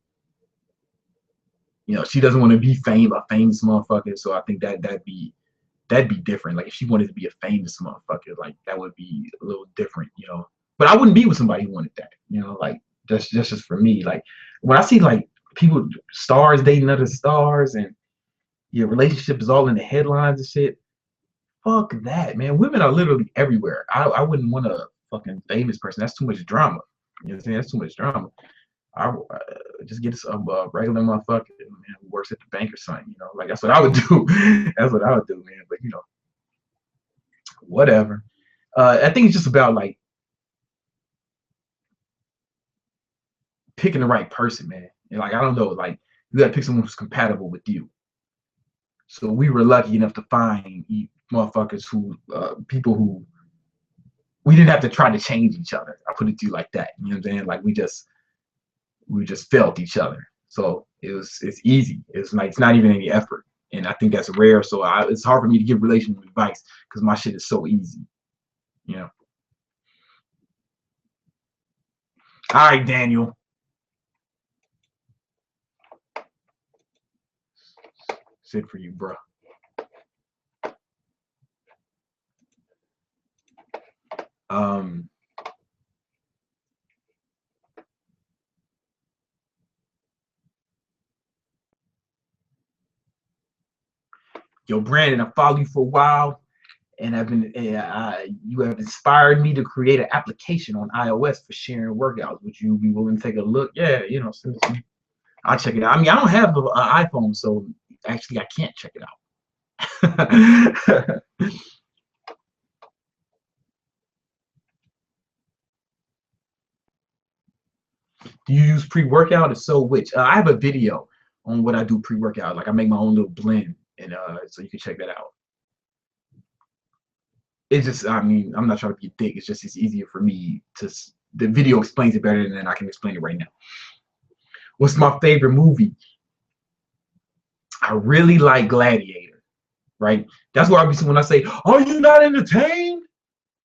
A: she doesn't want to be a famous motherfucker. So I think that'd be different. Like if she wanted to be a famous motherfucker, like that would be a little different. But I wouldn't be with somebody who wanted that. Like that's just for me. Like when I see like people, stars dating other stars, and your relationship is all in the headlines and shit. Fuck that, man. Women are literally everywhere. I wouldn't want a fucking famous person. That's too much drama. You know what I'm saying? That's too much drama. I just get some regular motherfucker, man, who works at the bank or something. Like that's what I would do. That's what I would do, man. But whatever. I think it's just about like picking the right person, man. And like I don't know, like you gotta pick someone who's compatible with you. So we were lucky enough to find motherfuckers people who we didn't have to try to change each other. I put it to you like that. You know what I'm saying? Like we just felt each other. So it's easy. It's like it's not even any effort. And I think that's rare. So it's hard for me to give relationship advice because my shit is so easy. All right, Daniel. That's it for you, bro. Yo, Brandon, I followed you for a while, and you have inspired me to create an application on iOS for sharing workouts. Would you be willing to take a look? Yeah, send it to me. I'll check it out. I mean, I don't have an iPhone, so actually I can't check it out. Do you use pre-workout? If so, which? I have a video on what I do pre-workout. Like I make my own little blend, and so you can check that out. It's just, I mean, I'm not trying to be a dick. It's easier for me to. The video explains it better than I can explain it right now. What's my favorite movie? I really like Gladiator, right? That's where I be when I say, "Are you not entertained?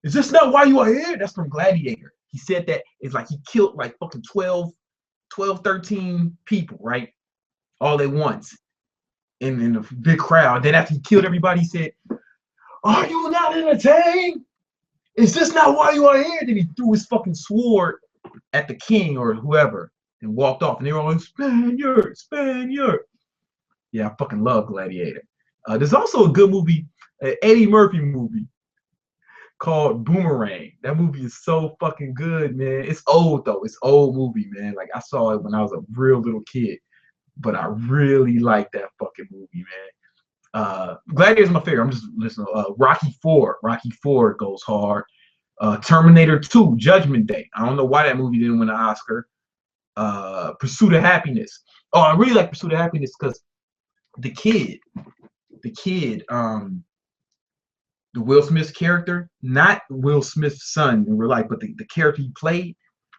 A: Is this not why you are here?" That's from Gladiator. He said that it's like he killed like fucking 13 people, right? All at once in a big crowd. Then after he killed everybody, he said, "Are you not entertained? Is this not why you are here?" Then he threw his fucking sword at the king or whoever and walked off. And they were all Spaniard, Spaniard. Yeah, I fucking love Gladiator. There's also a good movie, an Eddie Murphy movie called Boomerang. That movie is so fucking good, man. It's old though. It's old movie, man. Like I saw it when I was a real little kid, but I really like that fucking movie, man. Gladiator's my favorite. I'm just listening. Rocky 4. Rocky 4 goes hard. Terminator 2, Judgment Day. I don't know why that movie didn't win an Oscar. Pursuit of Happiness. Oh, I really like Pursuit of Happiness because the kid, the Will Smith's character, not Will Smith's son in real life, but the character he played,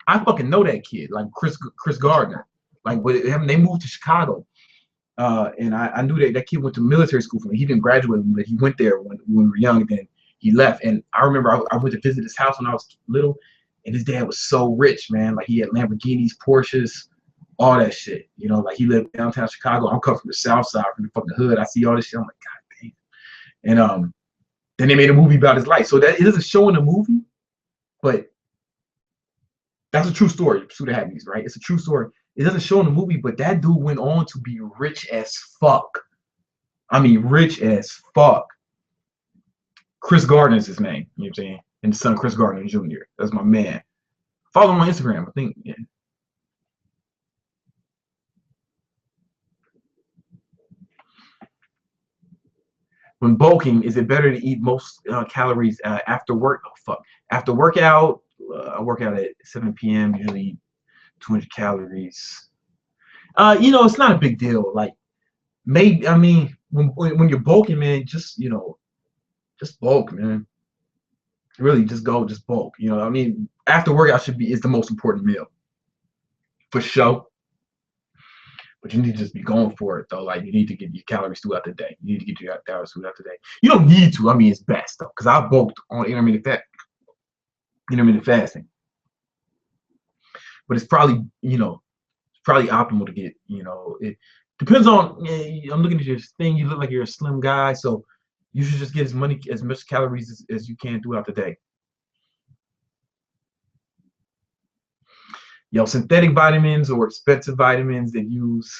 A: I fucking know that kid, like Chris Gardner. Like with him, they moved to Chicago. And I knew that kid went to military school for me. He didn't graduate, but he went there when we were young. And then he left. And I remember I went to visit his house when I was little, and his dad was so rich, man. Like he had Lamborghinis, Porsches, all that shit. You know, like he lived downtown Chicago. I'm coming from the South Side, from the fucking hood. I see all this shit. I'm like, God damn. And then they made a movie about his life. So that it doesn't show in the movie, but that's a true story. Pursuit of Happiness, right? It's a true story. It doesn't show in the movie, but that dude went on to be rich as fuck. I mean, rich as fuck. Chris Gardner is his name. You know what I'm saying? And his son, Chris Gardner Jr. That's my man. Follow him on Instagram. I think. Yeah. When bulking, is it better to eat most calories after work? Oh fuck! After workout, I work out at 7 p.m. Usually 200 calories. It's not a big deal. Like maybe I mean, when you're bulking, man, just just bulk, man. Really, just bulk. I mean, after workout is the most important meal for sure. But you need to just be going for it though. Like you need to get your calories throughout the day. You need to get your calories throughout the day. You don't need to. I mean, it's best though, because I bulked on intermittent fasting. But it's probably optimal to get. It depends on. I'm looking at your thing. You look like you're a slim guy, so you should just get as much calories as you can throughout the day. Synthetic vitamins or expensive vitamins that use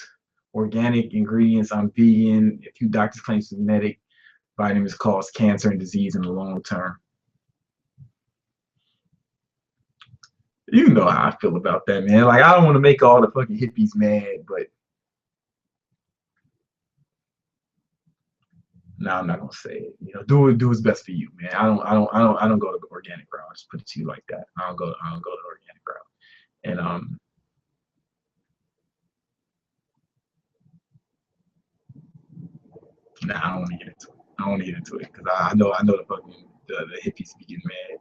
A: organic ingredients. I'm vegan. A few doctors claim synthetic vitamins cause cancer and disease in the long term. You know how I feel about that, man. Like I don't want to make all the fucking hippies mad, but no, I'm not gonna say it. Do what's best for you, man. I don't go to the organic route. I'll just put it to you like that. I don't go to the organic route. And nah, I don't want to get into it. I don't want to get into it because I know the hippies be getting mad.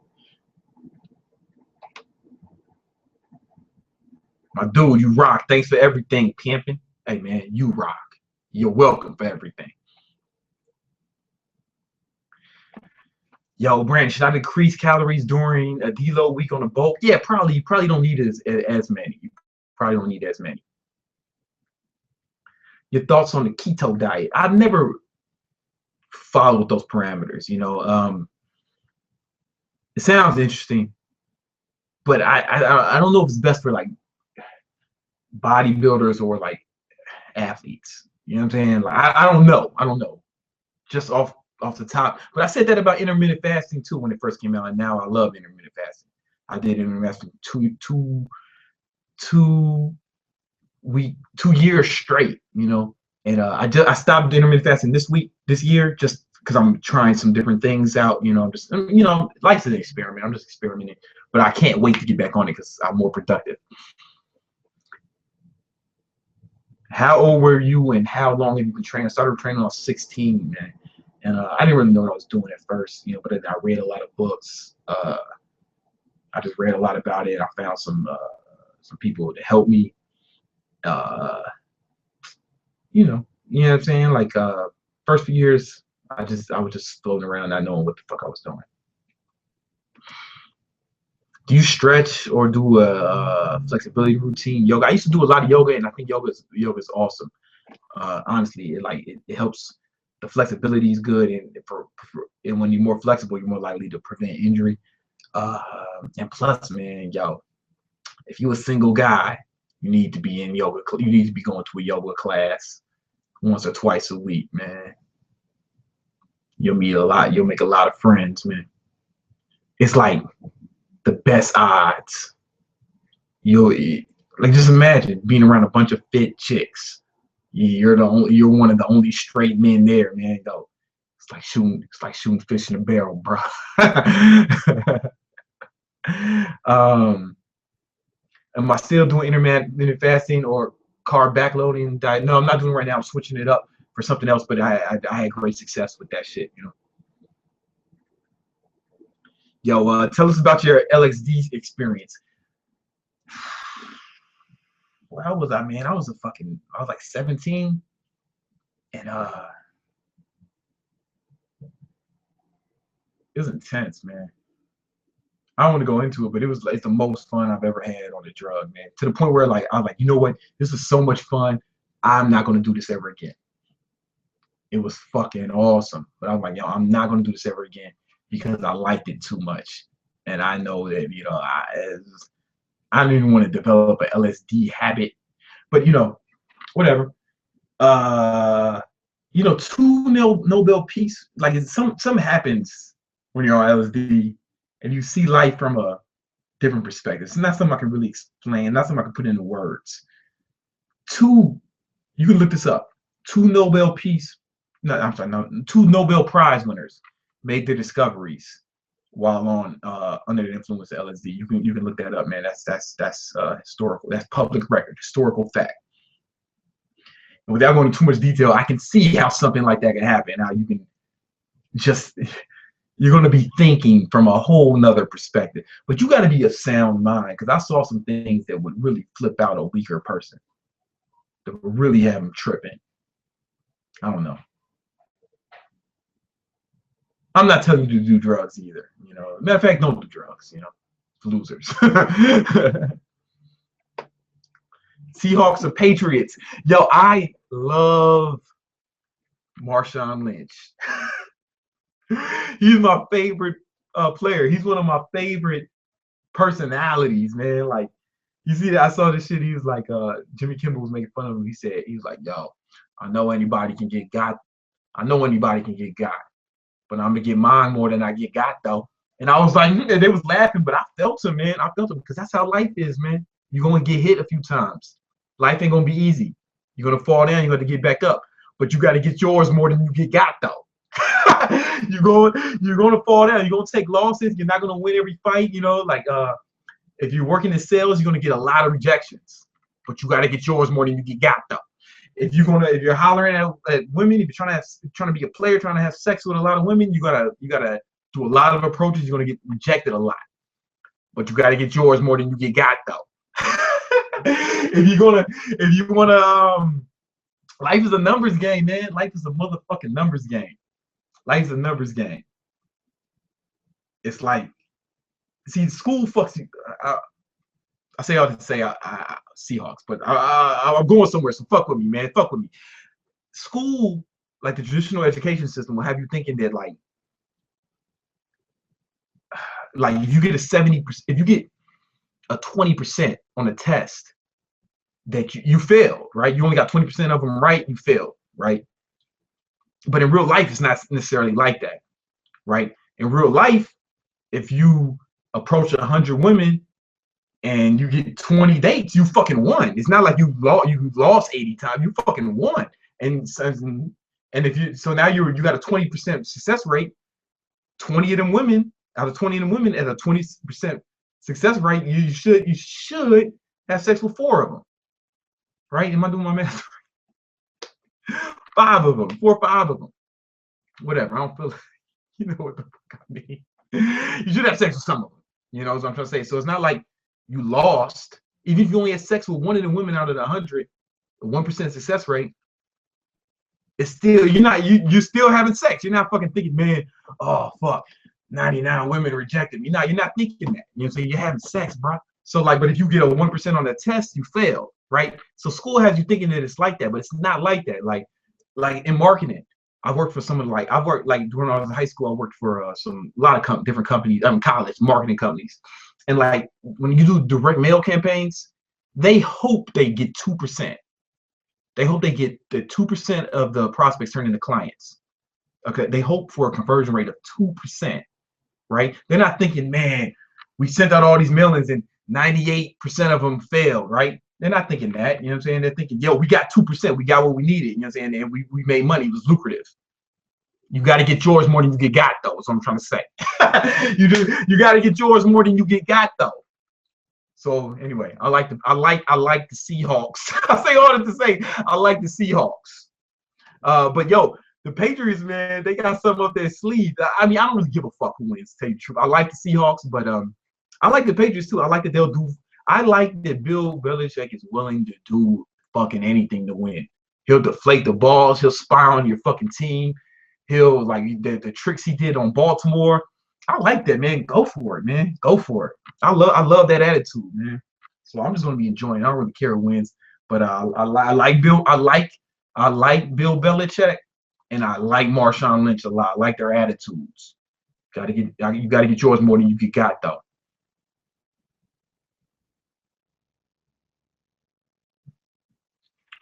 A: My dude, you rock. Thanks for everything, pimping. Hey man, you rock. You're welcome for everything. Yo, Brandon, should I decrease calories during a deload week on a bulk? Yeah, probably. You probably don't need as many. You probably don't need as many. Your thoughts on the keto diet? I've never followed those parameters. It sounds interesting, but I don't know if it's best for like bodybuilders or like athletes. You know what I'm saying? Like I don't know. I don't know. Just off the top. But I said that about intermittent fasting too when it first came out, and now I love intermittent fasting. I did intermittent fasting two 2 years straight, and I stopped intermittent fasting this year, just because I'm trying some different things out. I'm just life's an experiment. I'm just experimenting, but I can't wait to get back on it because I'm more productive. How old were you and how long have you been training? I started training when I was 16, man. And I didn't really know what I was doing at first, but then I read a lot of books. I just read a lot about it. I found some people to help me. Uh, You know what I'm saying? Like first few years, I was just floating around, not knowing what the fuck I was doing. Do you stretch or do a flexibility routine? Yoga. I used to do a lot of yoga, and I think yoga is awesome. Honestly, it helps. The flexibility is good, and when you're more flexible, you're more likely to prevent injury. Uh, and plus, man, yo, if you're a single guy, you need to be in yoga. You need to be going to a yoga class once or twice a week, man. You'll meet a lot. You'll make a lot of friends, man. It's like the best odds. You'll like just imagine being around a bunch of fit chicks. You're one of the only straight men there, man. Go. It's like shooting fish in a barrel, bro. um, am I still doing intermittent fasting or carb backloading diet? No, I'm not doing it right now. I'm switching it up for something else, but I had great success with that shit, you know. Yo, tell us about your LXD experience. Where was I, man? I was like 17, and it was intense, man. I don't want to go into it, but it's the most fun I've ever had on a drug, man. To the point where like I was like, you know what? This is so much fun. I'm not gonna do this ever again. It was fucking awesome. But I was like, yo, I'm not gonna do this ever again because I liked it too much. And I know that, I don't even want to develop an LSD habit. But whatever. Uh two Nobel Peace, like something happens when you're on LSD and you see life from a different perspective. It's not something I can really explain, not something I can put into words. Two, you can look this up. Two Nobel Peace, no, I'm sorry, no, two Nobel Prize winners made their discoveries while on under the influence of LSD. You can look that up, man. That's historical. That's public record, historical fact. And without going into too much detail, I can see how something like that can happen. How you can just you're going to be thinking from a whole nother perspective. But you got to be a sound mind, because I saw some things that would really flip out a weaker person, that would really have them tripping. I don't know. I'm not telling you to do drugs either. Matter of fact, don't do drugs. Losers. Seahawks or Patriots? Yo, I love Marshawn Lynch. He's my favorite player. He's one of my favorite personalities, man. Like, you see that? I saw this shit. He was like, Jimmy Kimmel was making fun of him. He was like, yo, I know anybody can get got. I know anybody can get got, but I'm gonna get mine more than I get got though. And I was like, they was laughing, but I felt him, man. I felt him, because that's how life is, man. You're gonna get hit a few times. Life ain't gonna be easy. You're gonna fall down. You're gonna get back up, but you got to get yours more than you get got though. you're gonna fall down. You're gonna take losses. You're not gonna win every fight. Like if you're working in sales, you're gonna get a lot of rejections, but you got to get yours more than you get got though. If you're hollering at women, if you're trying to be a player, trying to have sex with a lot of women, you gotta do a lot of approaches. You're gonna get rejected a lot, but you got to get yours more than you get got though. if you wanna, life is a numbers game, man. Life is a motherfucking numbers game. Life's a numbers game. It's like, see, school fucks you. I say all to say Seahawks, but I'm going somewhere, so fuck with me, man. Fuck with me. School, like the traditional education system, will have you thinking that like if you get a 70%, if you get a 20% on a test, that you failed, right? You only got 20% of them right, you failed, right? But in real life, it's not necessarily like that, right? In real life, if you approach 100 women and you get 20 dates, you fucking won. It's not like you lost 80 times. You fucking won. And if you now you got a 20% success rate. 20 of them women out of 20 of them women at a 20% success rate, you should have sex with 4 of them, right? Am I doing my math? 5 of them, 4 or 5 of them, whatever. I don't feel. You know what the fuck I mean? You should have sex with some of them. You know what I'm trying to say. So it's not like you lost. Even if you only had sex with 1 of the women out of the 100, a 1% success rate, it's still you're still having sex. You're not fucking thinking, man, oh fuck, 99 women rejected me. No, you're not thinking that. You know what I'm saying? You're having sex, bro. So like, but if you get a 1% on the test, you fail, right? So school has you thinking that it's like that, but it's not like that. Like in marketing, I worked for someone like I worked like when I was in high school. I worked for a lot of different companies, college marketing companies, and like when you do direct mail campaigns, they hope they get 2%. They hope they get the 2% of the prospects turn into clients. Okay, they hope for a conversion rate of 2%, right? They're not thinking, man, we sent out all these mailings and 98% of them failed, right? They're not thinking that, you know what I'm saying? They're thinking, yo, we got 2%, we got what we needed, you know what I'm saying? And we made money, it was lucrative. You got to get yours more than you get got, though. That's what I'm trying to say. You got to get yours more than you get got, though. So anyway, I like the Seahawks. I say all that to say I like the Seahawks. But yo, the Patriots, man, they got something up their sleeve. I mean, I don't really give a fuck who wins. To tell you the truth, I like the Seahawks, but I like the Patriots too. I like that they'll do. I like that Bill Belichick is willing to do fucking anything to win. He'll deflate the balls. He'll spy on your fucking team. He'll like the tricks he did on Baltimore. I like that, man. Go for it, man. Go for it. I love that attitude, man. So I'm just gonna be enjoying. I don't really care who wins, but I like Bill. I like Bill Belichick, and I like Marshawn Lynch a lot. I like their attitudes. You gotta get yours more than you got though.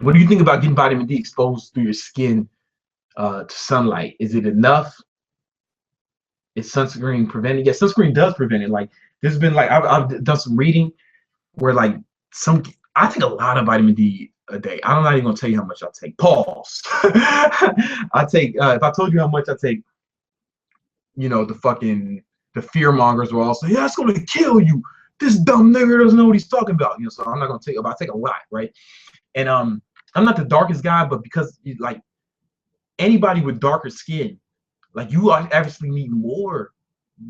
A: What do you think about getting vitamin D exposed through your skin to sunlight? Is it enough? Is sunscreen preventing? Yeah, sunscreen does prevent it. Like there's been like I've done some reading where like I take a lot of vitamin D a day. I'm not even gonna tell you how much I take. Pause. I take if I told you how much I take, the fear mongers will all say, yeah, it's gonna kill you. This dumb nigger doesn't know what he's talking about. So I'm not gonna take I take a lot, right? And I'm not the darkest guy, but because like anybody with darker skin, like you obviously need more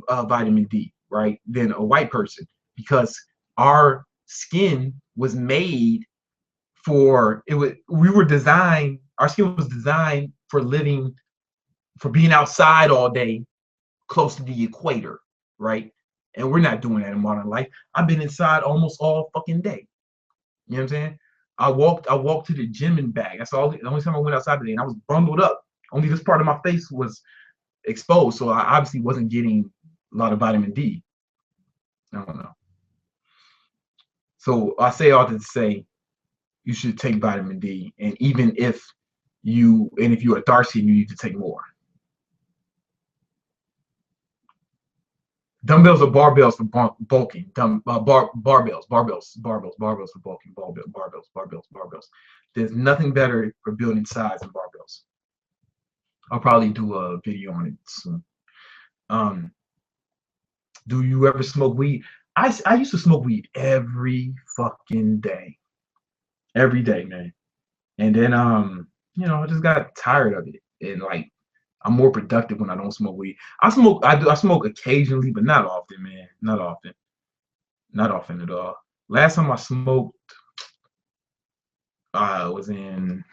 A: vitamin D, right, than a white person because our skin was made for it was we were designed our skin was designed for being outside all day close to the equator, right? And we're not doing that in modern life. I've been inside almost all fucking day. You know what I'm saying? I walked to the gym and back. That's all the only time I went outside today, and I was bundled up. Only this part of my face was exposed, so I obviously wasn't getting a lot of vitamin D. I don't know. So I say all that to say you should take vitamin D, and even if you're a dark skin, you need to take more. Dumbbells or barbells for bulking. Barbells for bulking. Barbells. There's nothing better for building size than barbells. I'll probably do a video on it soon. Um, do you ever smoke weed? I used to smoke weed every fucking day, every day, man. And then I just got tired of it, and like I'm more productive when I don't smoke weed. I smoke occasionally, but not often, man. Not often. Not often at all. Last time I smoked, was in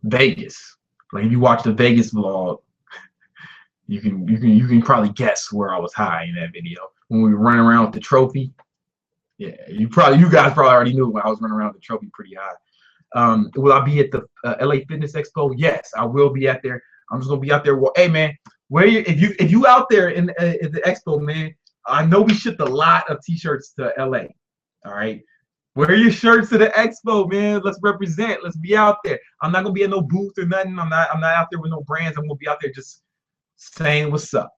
A: Vegas. Like if you watch the Vegas vlog, you can probably guess where I was high in that video when we were running around with the trophy. Yeah, you guys probably already knew when I was running around with the trophy pretty high. Will I be at the LA Fitness Expo? Yes, I will be out there. I'm just gonna be out there. Well, hey man, if you out there at the expo, man, I know we shipped a lot of t-shirts to LA. All right, wear your shirts to the expo, man. Let's represent. Let's be out there. I'm not gonna be in no booth or nothing. I'm not out there with no brands. I'm gonna be out there just saying what's up,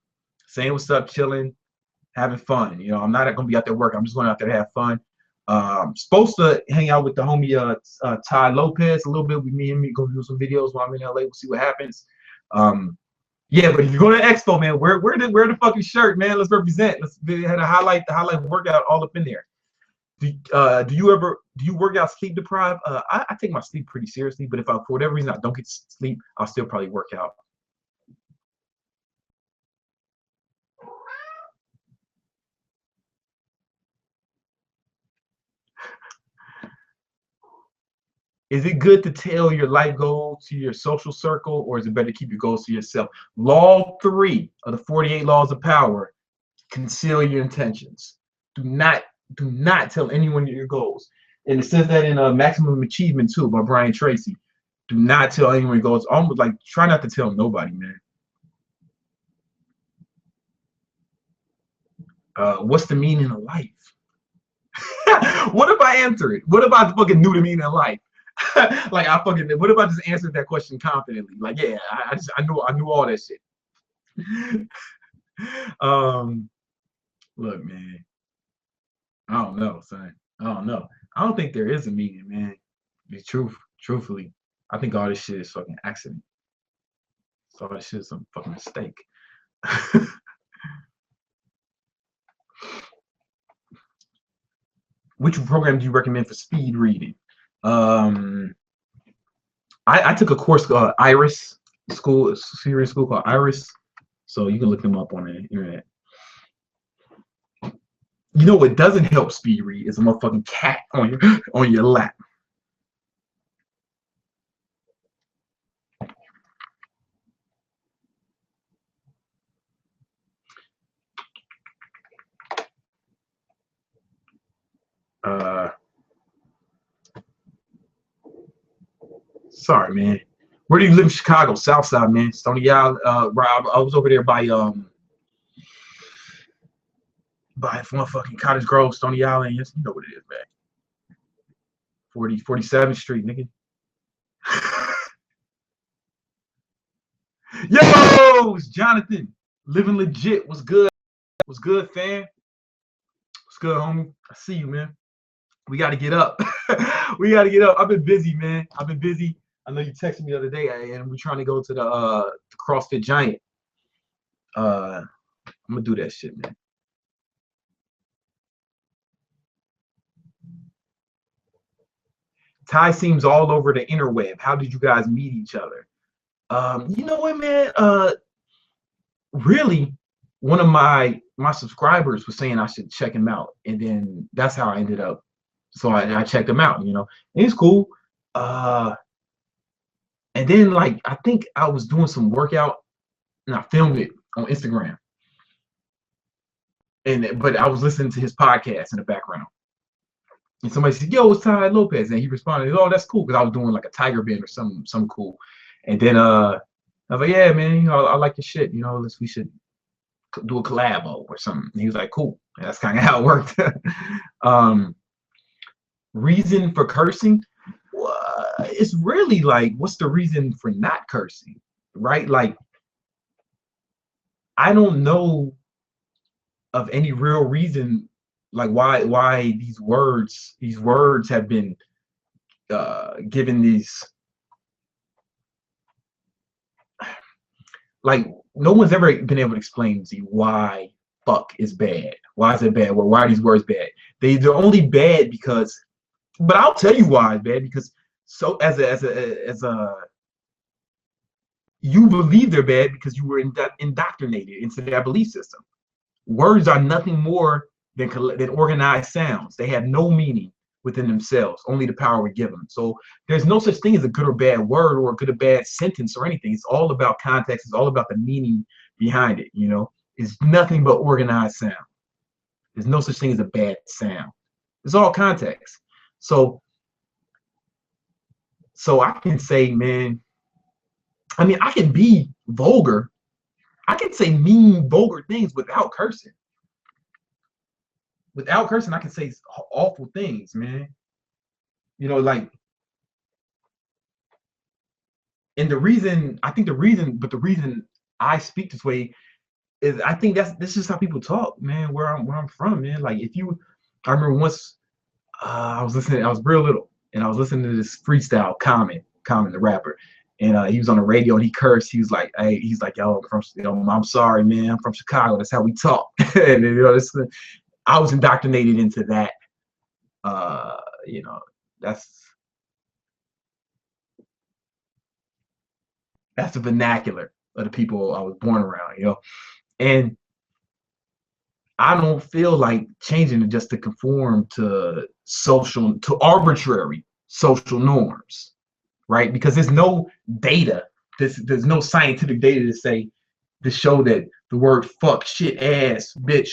A: chilling, having fun. I'm not gonna be out there working. I'm just going out there to have fun. Supposed to hang out with the homie Ty Lopez a little bit. With me and me go do some videos while I'm in LA. We'll see what happens. Yeah, but if you're going to Expo, man, wear the fucking shirt, man. Let's represent. Let's have the highlight workout all up in there. Do you work out sleep deprived? I take my sleep pretty seriously, but if for whatever reason I don't get sleep, I'll still probably work out. Is it good to tell your life goals to your social circle, or is it better to keep your goals to yourself? Law 3 of the 48 laws of power: conceal your intentions. Do not tell anyone your goals. And it says that in Maximum Achievement too by Brian Tracy. Do not tell anyone your goals. Almost like try not to tell nobody, man. What's the meaning of life? What if I answer it? What if I fucking knew the meaning of life? Like I fucking what if I just answered that question confidently? Like, yeah, I knew all that shit. um Look, man, I don't know, son. I don't know. I don't think there is a meaning, man. Be truthfully. I think all this shit is fucking accident. So all this shit is some fucking mistake. Which program do you recommend for speed reading? Um, I took a course called Iris school, serious school called Iris. So you can look them up on the internet. You know what doesn't help speed read is a motherfucking cat on your lap. Sorry, man. Where do you live in Chicago? South Side, man. Stony Island. I was over there by motherfucking Cottage Grove, Stony Island. Yes, you know what it is, man. 47th Street, nigga. Yo, it's Jonathan. Living legit. What's good? What's good, fam? What's good, homie? I see you, man. We got to get up. We got to get up. I've been busy, man. I've been busy. I know you texted me the other day, and we're trying to go to the CrossFit Giant. I'm gonna do that shit, man. Ty seems all over the interweb. How did you guys meet each other? You know what, man? Really, one of my subscribers was saying I should check him out, and then that's how I ended up. So I checked him out. You know, and he's cool. And then like I think I was doing some workout, and I filmed it on Instagram. But I was listening to his podcast in the background. And somebody said, "Yo, it's Ty Lopez," and he responded, "Oh, that's cool," because I was doing like a tiger bend or some cool. And then I was like, "Yeah, man, you know, I like the shit. You know, we should do a collab or something." And he was like, "Cool." And that's kind of how it worked. Reason for cursing? Well, it's really like, what's the reason for not cursing, right? Like, I don't know of any real reason like why these words have been given these, like no one's ever been able to explain to you why fuck is bad. Why is it bad? Well, why are these words bad? They're only bad because, but I'll tell you why it's bad, because so as a you believe they're bad because you were indoctrinated into that belief system. Words are nothing more than organized sounds. They have no meaning within themselves, only the power we give them. So there's no such thing as a good or bad word or a good or bad sentence or anything. It's all about context. It's all about the meaning behind it. You know, it's nothing but organized sound. There's no such thing as a bad sound. It's all context. So I can say, man, I mean, I can be vulgar. I can say mean, vulgar things without cursing. Without cursing, I can say awful things, man. You know, like, and the reason I speak this way is I think this is how people talk, man. Where I'm from, man. Like, I remember once I was real little, and I was listening to this freestyle Common, the rapper, and he was on the radio and he cursed. He was like, "Hey," he's like, "Yo, I'm sorry, man. I'm from Chicago. That's how we talk." And you know, I was indoctrinated into that. You know, that's the vernacular of the people I was born around. You know, and I don't feel like changing it just to conform to arbitrary social norms, right? Because there's no data, there's no scientific data to show that the word fuck, shit, ass, bitch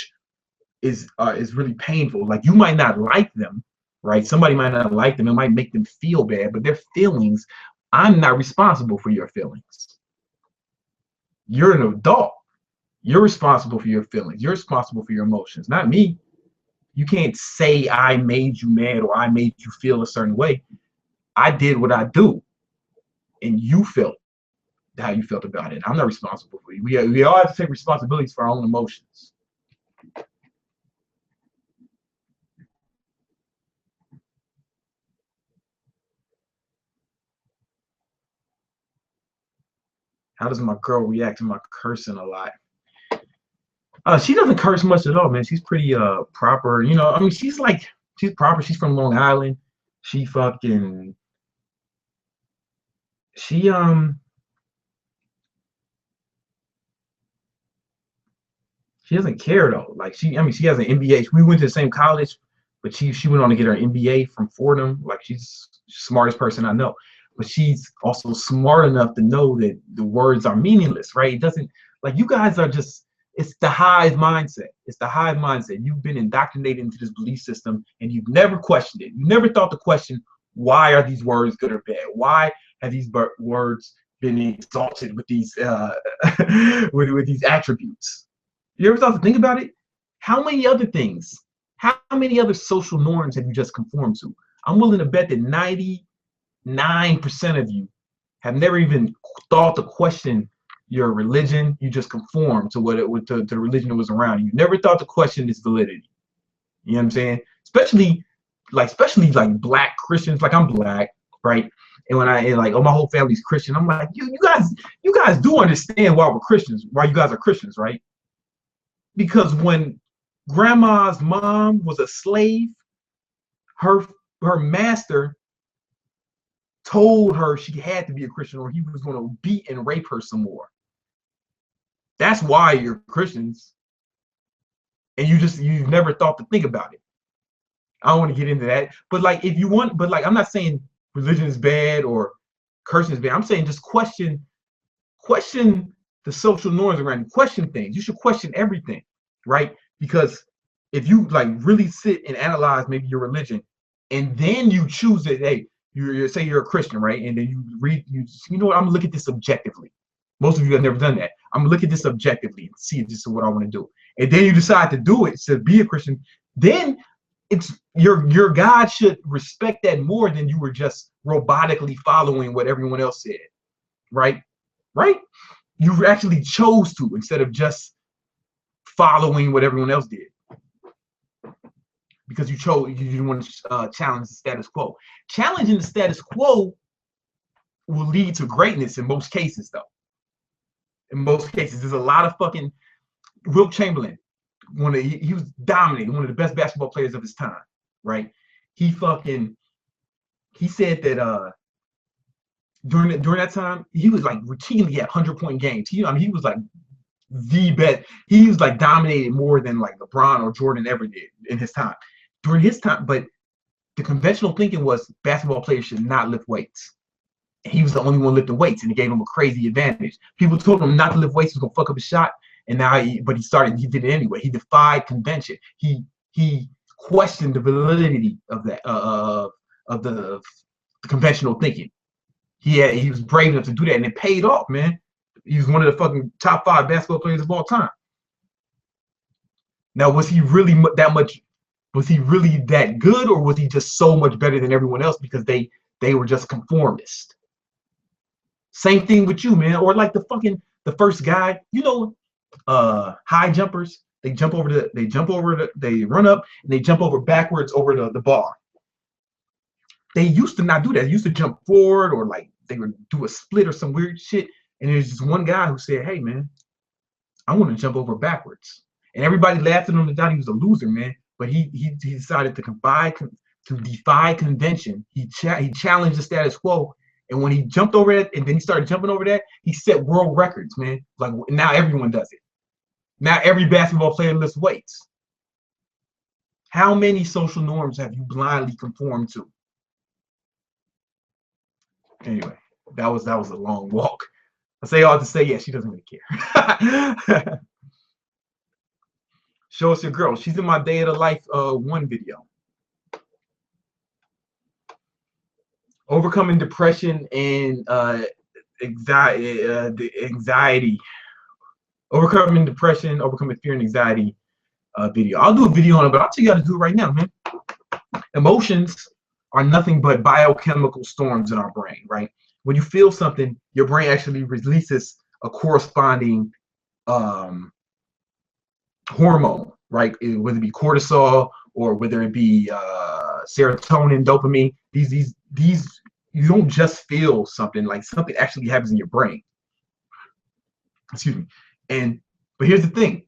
A: is really painful. Like you might not like them, right? Somebody might not like them. It might make them feel bad, but their feelings, I'm not responsible for your feelings. You're an adult. You're responsible for your feelings. You're responsible for your emotions, not me. You can't say I made you mad or I made you feel a certain way. I did what I do, and you felt how you felt about it. I'm not responsible for you. We all have to take responsibilities for our own emotions. How does my girl react to my cursing a lot? She doesn't curse much at all, man. She's pretty proper. You know, I mean, she's proper. She's from Long Island. She fucking she she doesn't care though. Like I mean, she has an MBA. We went to the same college, but she went on to get her MBA from Fordham. Like she's the smartest person I know. But she's also smart enough to know that the words are meaningless, right? It doesn't like you guys are just. It's the hive mindset. It's the hive mindset. You've been indoctrinated into this belief system, and you've never questioned it. You never thought to question why are these words good or bad? Why have these words been exalted with these with these attributes? You ever thought to think about it? How many other things, how many other social norms have you just conformed to? I'm willing to bet that 99% of you have never even thought to question your religion. You just conform to to the religion that was around you. You never thought to question its validity. You know what I'm saying? Especially like black Christians. Like I'm black, right? And when like oh my whole family's Christian, I'm like you guys do understand why we're Christians, why you guys are Christians, right? Because when grandma's mom was a slave, her her master told her she had to be a Christian or he was going to beat and rape her some more. That's why you're Christians. And you've never thought to think about it. I don't want to get into that. But like if you want, but like I'm not saying religion is bad or cursing is bad. I'm saying just question the social norms around you, question things. You should question everything, right? Because if you like really sit and analyze maybe your religion and then you choose it, hey, you say you're a Christian, right? And then you read, you know what? I'm gonna look at this objectively. Most of you have never done that. I'm gonna look at this objectively and see if this is what I want to do. And then you decide to do it to be a Christian. Then it's your God should respect that more than you were just robotically following what everyone else said, right? Right? You actually chose to instead of just following what everyone else did because you want to challenge the status quo. Challenging the status quo will lead to greatness in most cases, though. In most cases, there's a lot of fucking Wilt Chamberlain. He was dominating, one of the best basketball players of his time, right? He said that during that time he was like routinely at 100-point games. I mean, he was like the best. He was like dominated more than like LeBron or Jordan ever did in his time. During his time, but the conventional thinking was basketball players should not lift weights. He was the only one lifting weights, and it gave him a crazy advantage. People told him not to lift weights, he was gonna fuck up his shot, and now he did it anyway. He defied convention. He questioned the validity of that of the conventional thinking. He was brave enough to do that, and it paid off, man. He was one of the fucking top 5 basketball players of all time. Now, was he really that much? Was he really that good, or was he just so much better than everyone else because they were just conformist? Same thing with you, man. Or like the first guy, high jumpers. They run up and they jump over backwards over the bar. They used to not do that. They used to jump forward or like they would do a split or some weird shit. And there's this one guy who said, "Hey, man, I want to jump over backwards." And everybody laughed at him and thought he was a loser, man. But he decided to defy convention. He challenged the status quo. And when he jumped over it, and then he started jumping over that, he set world records, man. Like now everyone does it. Now every basketball player lifts weights. How many social norms have you blindly conformed to? Anyway, that was a long walk. I say all to say, yeah, she doesn't really care. Show us your girl. She's in my day of the life one video. Overcoming depression and anxiety. Overcoming depression, overcoming fear and anxiety video. I'll do a video on it, but I'll tell you how to do it right now, man. Emotions are nothing but biochemical storms in our brain, right? When you feel something, your brain actually releases a corresponding hormone, right? Whether it be cortisol or whether it be serotonin, dopamine. These you don't just feel something, like something actually happens in your brain. Excuse me. But here's the thing: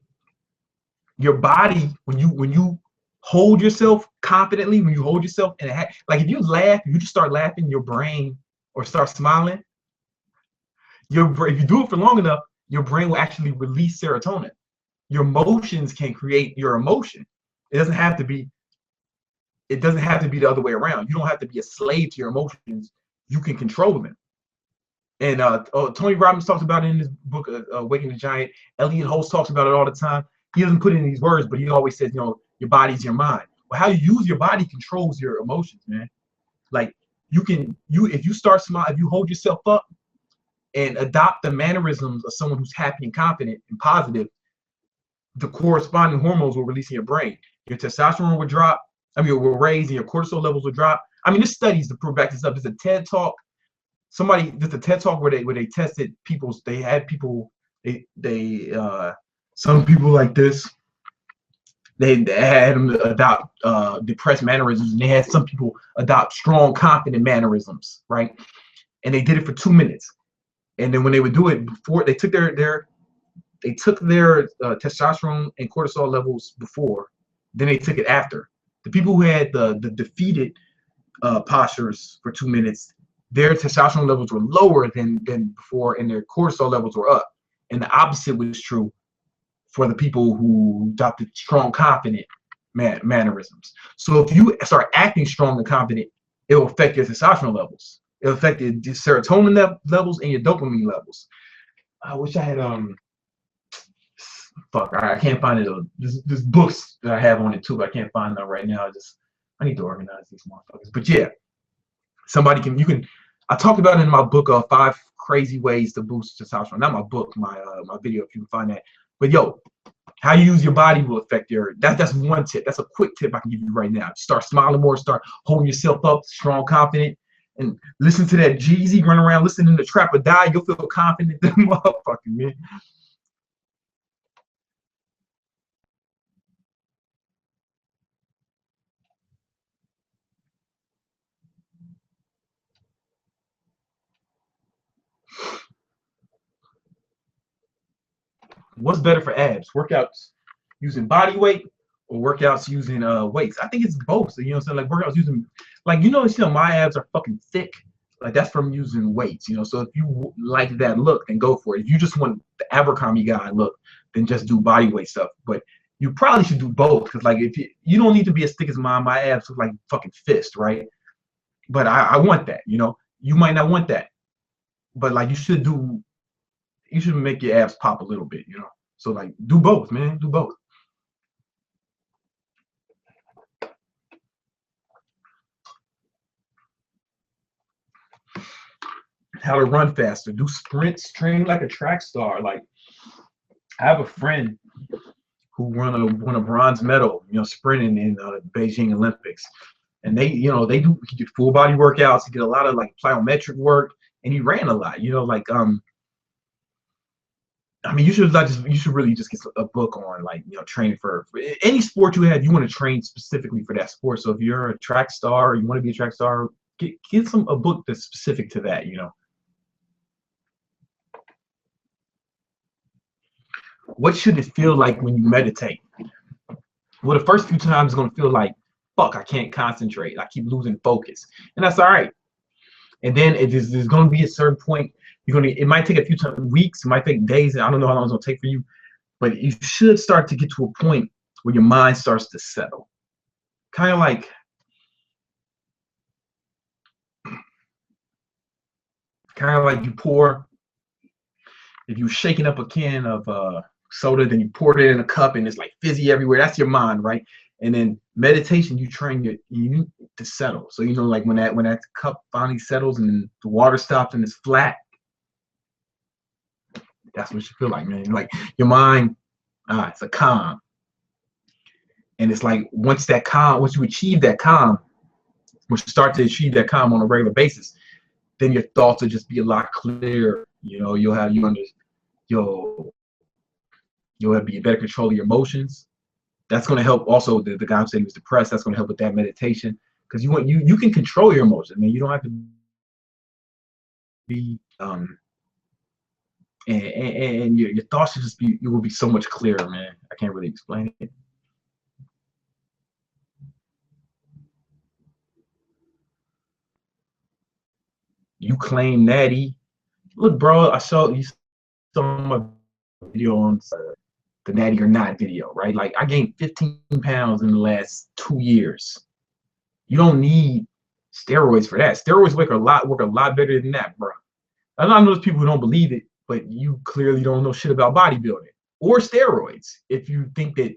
A: your body, when you hold yourself confidently, when you hold yourself, and like if you laugh, you just start laughing, your brain, or start smiling, your brain, if you do it for long enough, your brain will actually release serotonin. Your emotions can create your emotion. It doesn't have to be the other way around. You don't have to be a slave to your emotions. You can control them. And Tony Robbins talks about it in his book, Waking the Giant. Elliot Holmes talks about it all the time. He doesn't put it in these words, but he always says, your body's your mind. Well, how you use your body controls your emotions, man. Like if you start smile, if you hold yourself up and adopt the mannerisms of someone who's happy and confident and positive, the corresponding hormones will release in your brain. Your testosterone will drop. It will raise, and your cortisol levels will drop. There's studies to prove back this up. There's a TED talk. There's a TED talk where they tested people. They had people. Some people like this. They had them adopt depressed mannerisms, and they had some people adopt strong, confident mannerisms, right? And they did it for 2 minutes. And then when they would do it, before they took their testosterone and cortisol levels before, then they took it after. The people who had the defeated postures for 2 minutes, their testosterone levels were lower than before, and their cortisol levels were up. And the opposite was true for the people who adopted strong, confident mannerisms. So if you start acting strong and confident, it will affect your testosterone levels. It will affect your serotonin levels and your dopamine levels. I wish I had I can't find it. There's books that I have on it too, but I can't find them right now. I need to organize these motherfuckers. But yeah, I talked about it in my book, 5 Crazy Ways to Boost Testosterone. Not my book, my video, if you can find that. But yo, how you use your body will affect that's one tip. That's a quick tip I can give you right now. Start smiling more, start holding yourself up, strong, confident, and listen to that Jeezy, run around listening to Trap or Die. You'll feel confident, motherfucking man. What's better for abs? Workouts using body weight or workouts using weights? I think it's both. So, you know what I'm saying? Like workouts using, my abs are fucking thick. Like that's from using weights, So if you like that look, then go for it. If you just want the Abercrombie guy look, then just do body weight stuff. But you probably should do both, because like if you don't need to be as thick as mine. My abs look like fucking fist, right? But I want that, You might not want that, but like you should make your abs pop a little bit, So like do both, man. Do both. How to run faster, do sprints, train like a track star. Like I have a friend who won a bronze medal, sprinting in Beijing Olympics, and they do he did full body workouts. He did a lot of like plyometric work, and he ran a lot. You should really just get a book on training for any sport you have. You want to train specifically for that sport. So if you're a track star, or you want to be a track star, get a book that's specific to that. What should it feel like when you meditate? Well, the first few times it's gonna feel like, fuck, I can't concentrate. I keep losing focus, and that's all right. And then there's gonna be a certain point. It might take a few weeks, it might take days, and I don't know how long it's gonna take for you, but you should start to get to a point where your mind starts to settle. Kind of like Kind of like you pour, if you're shaking up a can of soda, then you pour it in a cup and it's like fizzy everywhere. That's your mind, right? And then meditation, you train you to settle. So you know, like when that cup finally settles and the water stops and it's flat, that's what you feel like, man. Like your mind, it's a calm. And it's like once you achieve that calm, once you start to achieve that calm on a regular basis, then your thoughts will just be a lot clearer. You know, you'll you'll be better control of your emotions. That's going to help. Also, the guy who said he was depressed, that's going to help with that meditation, because you can control your emotions, man. You don't have to be and your thoughts should just be, you will be so much clearer, man. I can't really explain it. You claim natty. Look, bro, I saw you saw my video on the natty or not video, right? Like I gained 15 pounds in the last 2 years. You don't need steroids for that. Steroids work a lot better than that, bro. I know those people who don't believe it, but you clearly don't know shit about bodybuilding or steroids. If you think that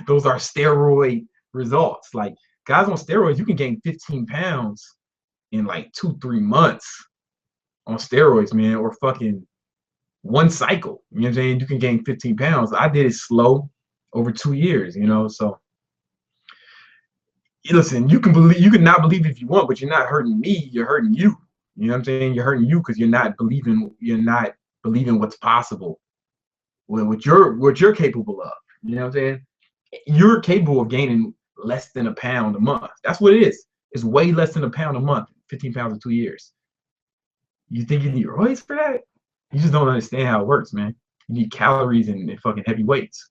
A: those are steroid results, like guys on steroids, you can gain 15 pounds in like 2-3 months on steroids, man, or fucking one cycle. You know what I'm saying? You can gain 15 pounds. I did it slow over 2 years, you know. So listen, you can not believe if you want, but you're not hurting me, you're hurting you. You know what I'm saying? You're hurting you because you're not believing what's possible with what you're capable of. You know what I'm saying? You're capable of gaining less than a pound a month. That's what it is. It's way less than a pound a month, 15 pounds in 2 years. You think you need roids for that? You just don't understand how it works, man. You need calories and fucking heavy weights.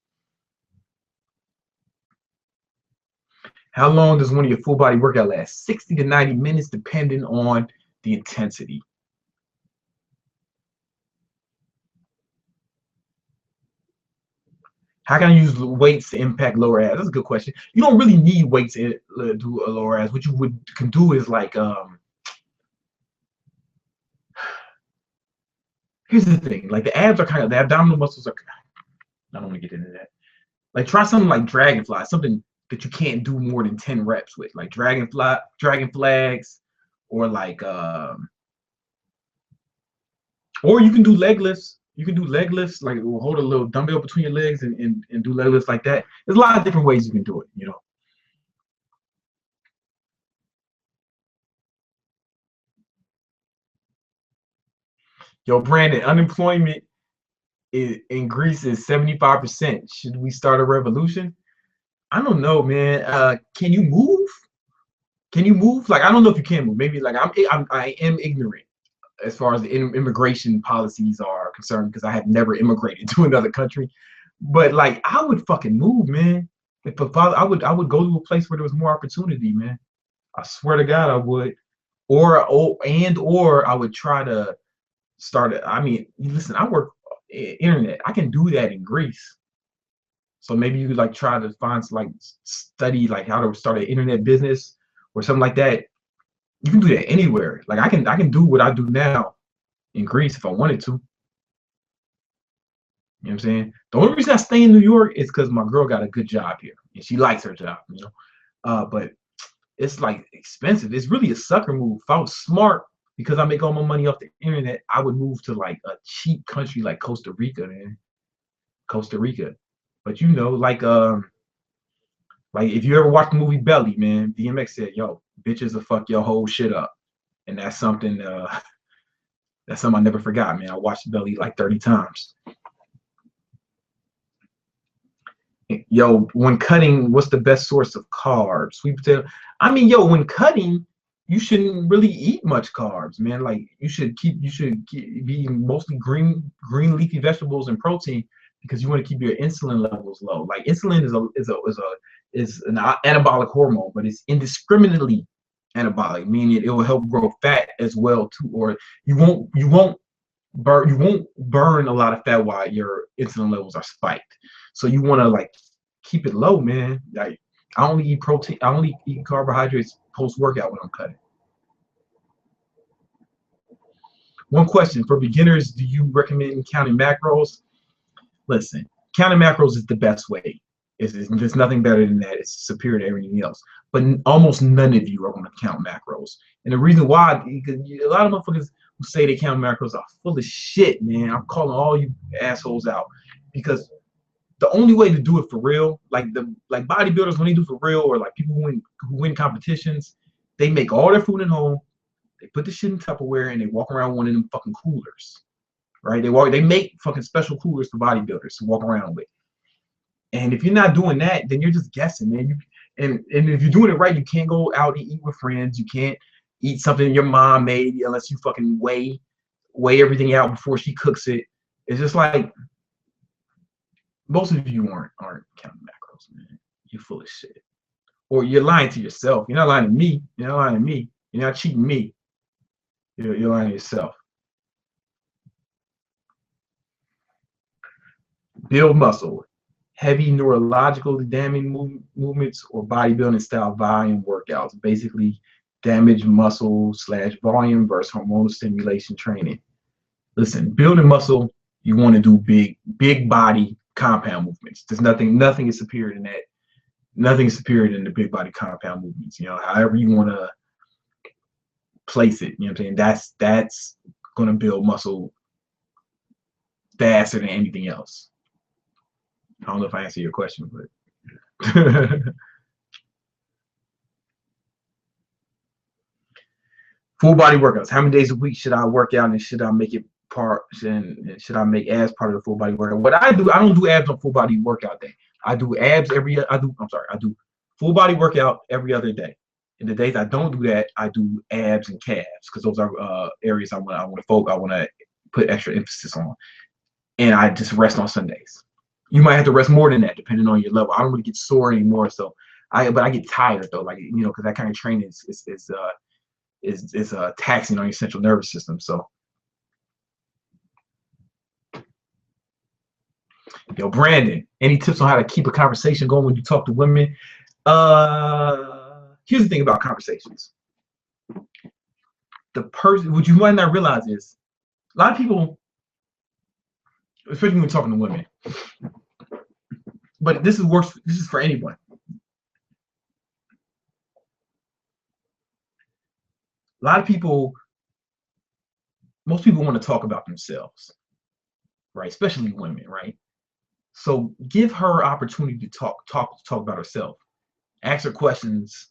A: How long does one of your full body workout last? 60 to 90 minutes, depending on the intensity. How can I use weights to impact lower abs? That's a good question. You don't really need weights to do a lower abs. What you can do is like here's the thing. Like the abdominal muscles are. I don't want to get into that. Like try something like dragonfly, something that you can't do more than 10 reps with, like dragon flags, or like or you can do leg lifts. You can do leg lifts, like hold a little dumbbell between your legs and do leg lifts like that. There's a lot of different ways you can do it, you know. Yo, Brandon, unemployment in Greece is 75%. Should we start a revolution? I don't know, man. Can you move? Can you move? Like, I don't know if you can move. Maybe like I am ignorant as far as the immigration policies are concerned because I have never immigrated to another country. But like, I would fucking move, man. If I would go to a place where there was more opportunity, man. I swear to God, I would. Or I would try to start it. I mean, listen, I work internet. I can do that in Greece. So maybe you could like try to find like study like how to start an internet business or something like that. You can do that anywhere. Like I can do what I do now in Greece if I wanted to. You know what I'm saying? The only reason I stay in New York is because my girl got a good job here and she likes her job, you know. But it's like expensive. It's really a sucker move. If I was smart, because I make all my money off the internet, I would move to like a cheap country like Costa Rica, man. Costa Rica. But you know, like if you ever watched the movie Belly, man, DMX said, "Yo, bitches will fuck your whole shit up," and that's something I never forgot, man. I watched Belly like 30 times. Yo, when cutting, what's the best source of carbs? Sweet potato. I mean, yo, when cutting, you shouldn't really eat much carbs, man. Like you should be eating mostly green leafy vegetables and protein because you want to keep your insulin levels low. Like insulin is an anabolic hormone, but it's indiscriminately anabolic, meaning it will help grow fat as well too. Or you won't burn a lot of fat while your insulin levels are spiked. So you want to like keep it low, man. Like I only eat protein. I only eat carbohydrates post workout when I'm cutting. One question for beginners: do you recommend counting macros? Listen, counting macros is the best way. There's nothing better than that. It's superior to everything else. But almost none of you are going to count macros. And the reason why, because a lot of motherfuckers who say they count macros are full of shit, man. I'm calling all you assholes out. Because the only way to do it for real, like bodybuilders when they do for real, or like people who win competitions, they make all their food at home, they put the shit in Tupperware, and they walk around one of them fucking coolers. Right? They make fucking special coolers for bodybuilders to walk around with. And if you're not doing that, then you're just guessing, man. And if you're doing it right, you can't go out and eat with friends. You can't eat something your mom made unless you fucking weigh everything out before she cooks it. It's just like most of you aren't counting macros, man. You're full of shit. Or you're lying to yourself. You're not lying to me. You're not lying to me. You're not cheating me. You're lying to yourself. Build muscle. Heavy neurological damaging movements or bodybuilding style volume workouts. Basically, damage muscle / volume versus hormonal stimulation training. Listen, building muscle, you want to do big body compound movements. There's nothing is superior than that. Nothing is superior than the big body compound movements. You know, however you want to place it. You know what I'm saying? That's going to build muscle faster than anything else. I don't know if I answered your question, but full body workouts. How many days a week should I work out, and should I make it part? And should I make abs part of the full body workout? What I do, I don't do abs on full body workout day. I do abs I do full body workout every other day. And the days I don't do that, I do abs and calves, because those are areas I want to put extra emphasis on. And I just rest on Sundays. You might have to rest more than that, depending on your level. I don't really get sore anymore, but I get tired though, like, you know, because that kind of training is taxing on your central nervous system. So, yo, Brandon, any tips on how to keep a conversation going when you talk to women? Here's the thing about conversations. What you might not realize is a lot of people, especially when talking to women, but this is for anyone. A lot of people, most people want to talk about themselves, right? Especially women, right? So give her opportunity to talk about herself. Ask her questions,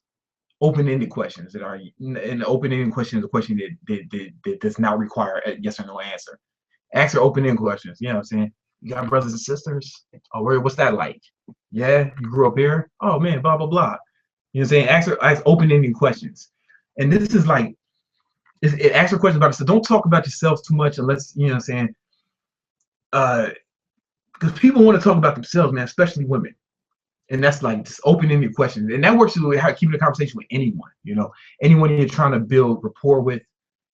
A: open-ended questions that are, and the open-ended question is a question that does not require a yes or no answer. Ask her open-ended questions. You know what I'm saying? You got brothers and sisters? Oh, what's that like? Yeah, you grew up here? Oh man, blah blah blah. You know what I'm saying? Ask open-ended questions. And this is like, ask her questions about it. So don't talk about yourselves too much unless, you know what I'm saying? Because people want to talk about themselves, man, especially women. And that's like just open-ended questions. And that works with how keeping a conversation with anyone, you know, anyone you're trying to build rapport with,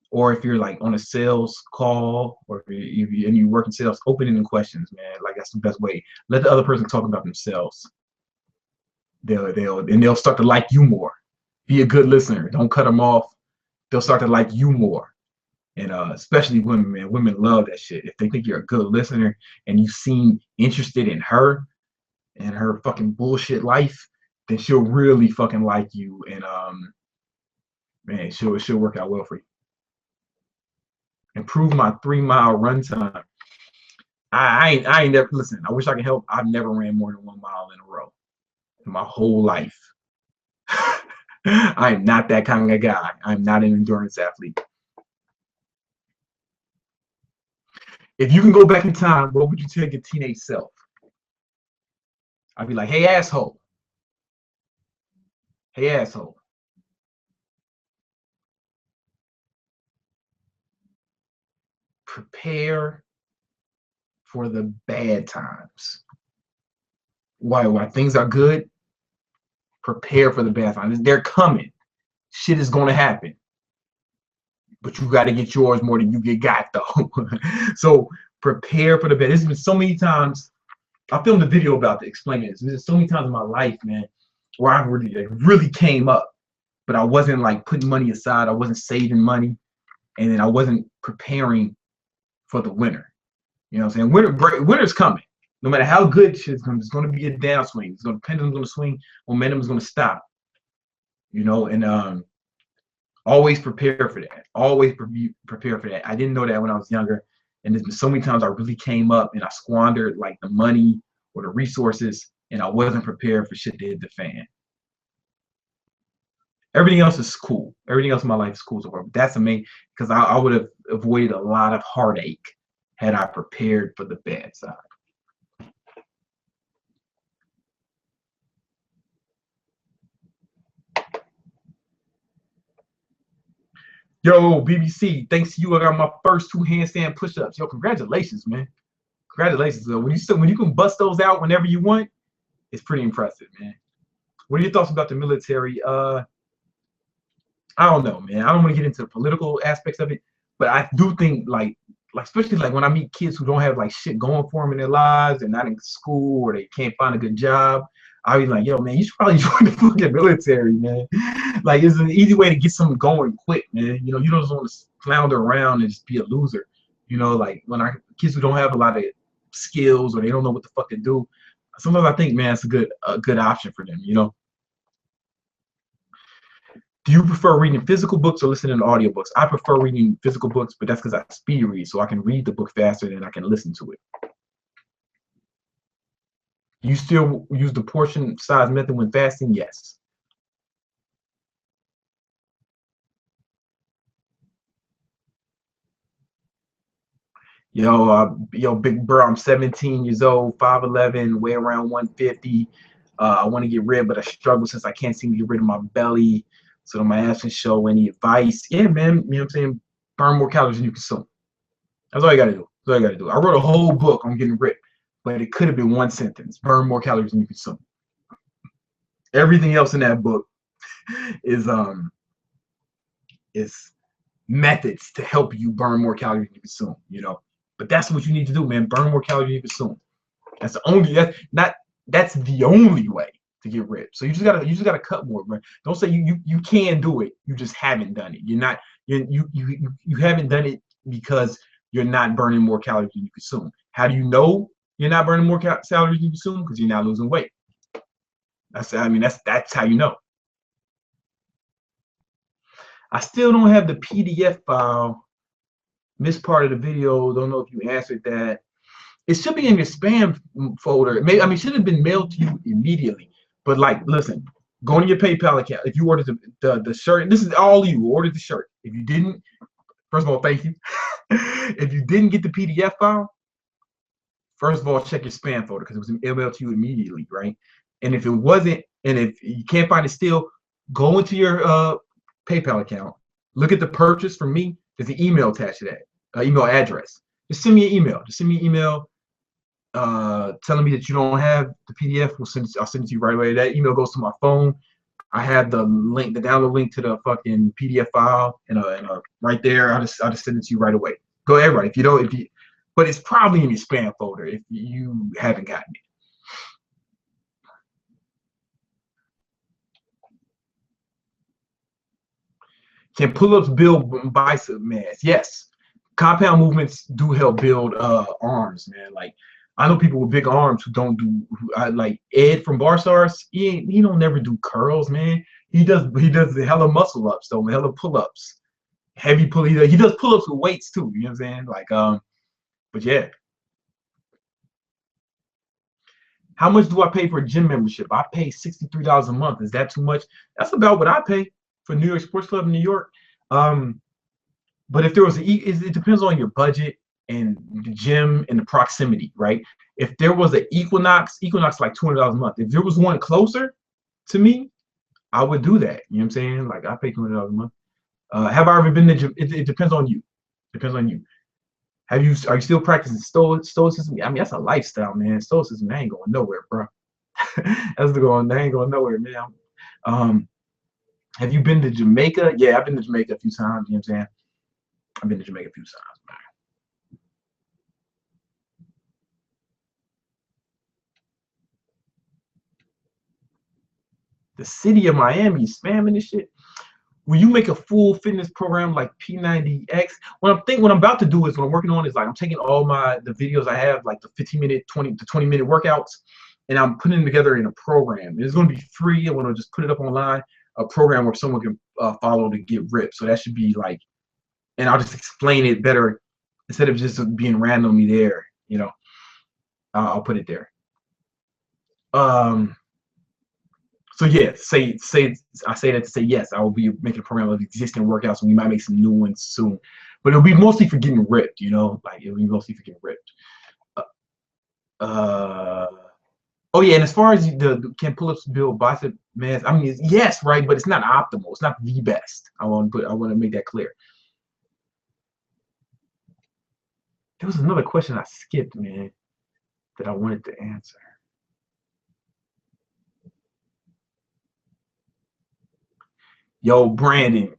A: or if you're like on a sales call, or if you work in sales, open-ended questions, man. Like, that's the best way. Let the other person talk about themselves. They'll start to like you more. Be a good listener. Don't cut them off. They'll start to like you more. And especially women, man. Women love that shit. If they think you're a good listener and you seem interested in her and her fucking bullshit life, then she'll really fucking like you. And man, she'll work out well for you. Improve my 3-mile run time. I ain't never, listen, I wish I could help. I've never ran more than 1 mile in a row in my whole life. I am not that kind of guy. I'm not an endurance athlete. If you can go back in time, what would you tell your teenage self? I'd be like, hey, asshole. Hey, asshole. Prepare for the bad times. While things are good, prepare for the bad times. They're coming. Shit is going to happen. But you got to get yours more than you got, though. So prepare for the bad. There's been so many times. I filmed a video about to explain this. There's so many times in my life, man, where I really came up, but I wasn't like putting money aside. I wasn't saving money. and then I wasn't preparing for the winter. You know what I'm saying? Winter's coming. No matter how good shit's going, it's going to be a downswing. It's going to pendulum's going to swing. Momentum is going to stop. You know, and always prepare for that. Always prepare for that. I didn't know that when I was younger, and there's been so many times I really came up and I squandered like the money or the resources, and I wasn't prepared for shit to hit the fan. Everything else is cool. Everything else in my life is cool so far. But that's the main, because I would have avoided a lot of heartache had I prepared for the bad side. Yo, BBC, thanks to you, I got my first 2 handstand push-ups. Yo, congratulations, man. Congratulations. When you can bust those out whenever you want, it's pretty impressive, man. What are your thoughts about the military? I don't know, man. I don't want to get into the political aspects of it, but I do think like especially like when I meet kids who don't have like shit going for them in their lives, they're not in school or they can't find a good job. I be like, yo, man, you should probably join the fucking military, man. Like, it's an easy way to get something going quick, man. You know, you don't just want to flounder around and just be a loser. You know, like when our kids who don't have a lot of skills or they don't know what the fuck to do, sometimes I think, man, it's a good option for them. You know. Do you prefer reading physical books or listening to audiobooks? I prefer reading physical books, but that's because I speed read, so I can read the book faster than I can listen to it. You still use the portion size method when fasting? Yes. Yo, big bro, I'm 17 years old, 5'11", weigh around 150. I want to get rid, but I struggle since I can't seem to get rid of my belly. So my ass can show any advice. Yeah, man, you know what I'm saying? Burn more calories than you consume. That's all you gotta do. That's all you gotta do. I wrote a whole book on getting ripped, but it could have been one sentence: burn more calories than you consume. Everything else in that book is is methods to help you burn more calories than you consume. You know, but that's what you need to do, man. Burn more calories than you consume. That's the only way to get ripped. So you just gotta cut more, man. Don't say you can do it. You just haven't done it. You haven't done it because you're not burning more calories than you consume. How do you know you're not burning more calories than you consume? Because you're not losing weight. That's how you know. I still don't have the PDF file. Missed part of the video. Don't know if you answered that. It should be in your spam folder. It should have been mailed to you immediately. But like, listen, go to your PayPal account. If you ordered the shirt, this is all you ordered the shirt. If you didn't, first of all, thank you. If you didn't get the PDF file, first of all, check your spam folder because it was emailed to you immediately, right? And if it wasn't, and if you can't find it still, go into your PayPal account, look at the purchase from me. There's an email attached to that, email address. Just send me an email. Just send me an email telling me that you don't have the PDF. I'll send it to you right away. That email goes to my phone. I have the link, the download link to the fucking PDF file, and right there. I'll just send it to you right away. Go everybody. But it's probably in your spam folder if you haven't gotten it. Can pull-ups build bicep mass? Yes. Compound movements do help build arms, man. Like I know people with big arms who don't do like Ed from Bar Stars. He don't never do curls, man. He does the hella muscle ups though, hella pull-ups, heavy pull. He does pull-ups with weights too. You know what I'm saying? Like but yeah. How much do I pay for a gym membership? I pay $63 a month. Is that too much? That's about what I pay for New York Sports Club in New York. Um, But if there was it depends on your budget and the gym and the proximity, right? If there was an Equinox like $200 a month. If there was one closer to me, I would do that. You know what I'm saying? Like I pay $200 a month. Have I ever been to gym? It depends on you. Depends on you. Are you still practicing stoicism? I mean, that's a lifestyle, man. Stoicism, that ain't going nowhere, bro. That ain't going nowhere, man. Um, have you been to Jamaica? Yeah, I've been to Jamaica a few times. You know what I'm saying? I've been to Jamaica a few times, man. The city of Miami spamming this shit. Will you make a full fitness program like P90X? What I'm about to do is what I'm working on is like I'm taking all the videos I have, like the 15-minute, 20 to 20 minute workouts, and I'm putting them together in a program. It's going to be free. I'm going to just put it up online, a program where someone can follow to get ripped. So that should be like, and I'll just explain it better instead of just being randomly there. You know, I'll put it there. So yeah, I say that to say yes, I will be making a program of existing workouts, and we might make some new ones soon. But it'll be mostly for getting ripped, you know, like it'll be mostly for getting ripped. Uh, uh oh yeah, and as far as the can pull-ups build bicep mass, I mean yes, right, but it's not optimal. It's not the best. I want to make that clear. There was another question I skipped, man, that I wanted to answer. Yo, Brandon.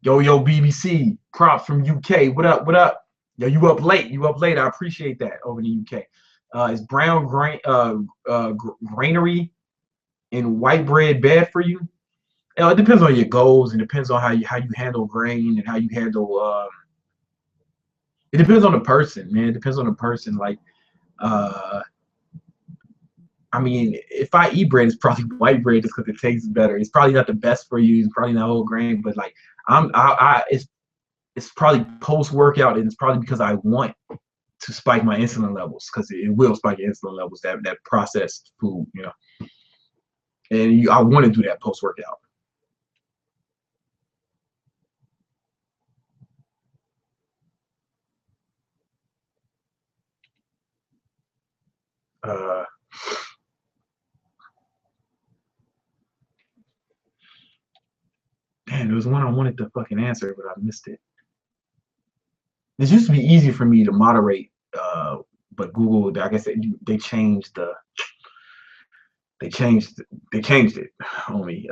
A: Yo, BBC. Props from UK. What up? What up? Yo, you up late. You up late. I appreciate that over in the UK. Is brown granary and white bread bad for you? It depends on your goals, and depends on how you handle grain and how you handle. It depends on the person, man. It depends on the person. Like, uh, I mean, if I eat bread, it's probably white bread just because it tastes better. It's probably not the best for you. It's probably not whole grain, but like it's probably post workout, and it's probably because I want to spike my insulin levels, because it will spike your insulin levels, that processed food, you know. And I want to do that post workout. Man, there was one I wanted to fucking answer, but I missed it. It used to be easy for me to moderate, but Google, like I said, they changed they changed it on me.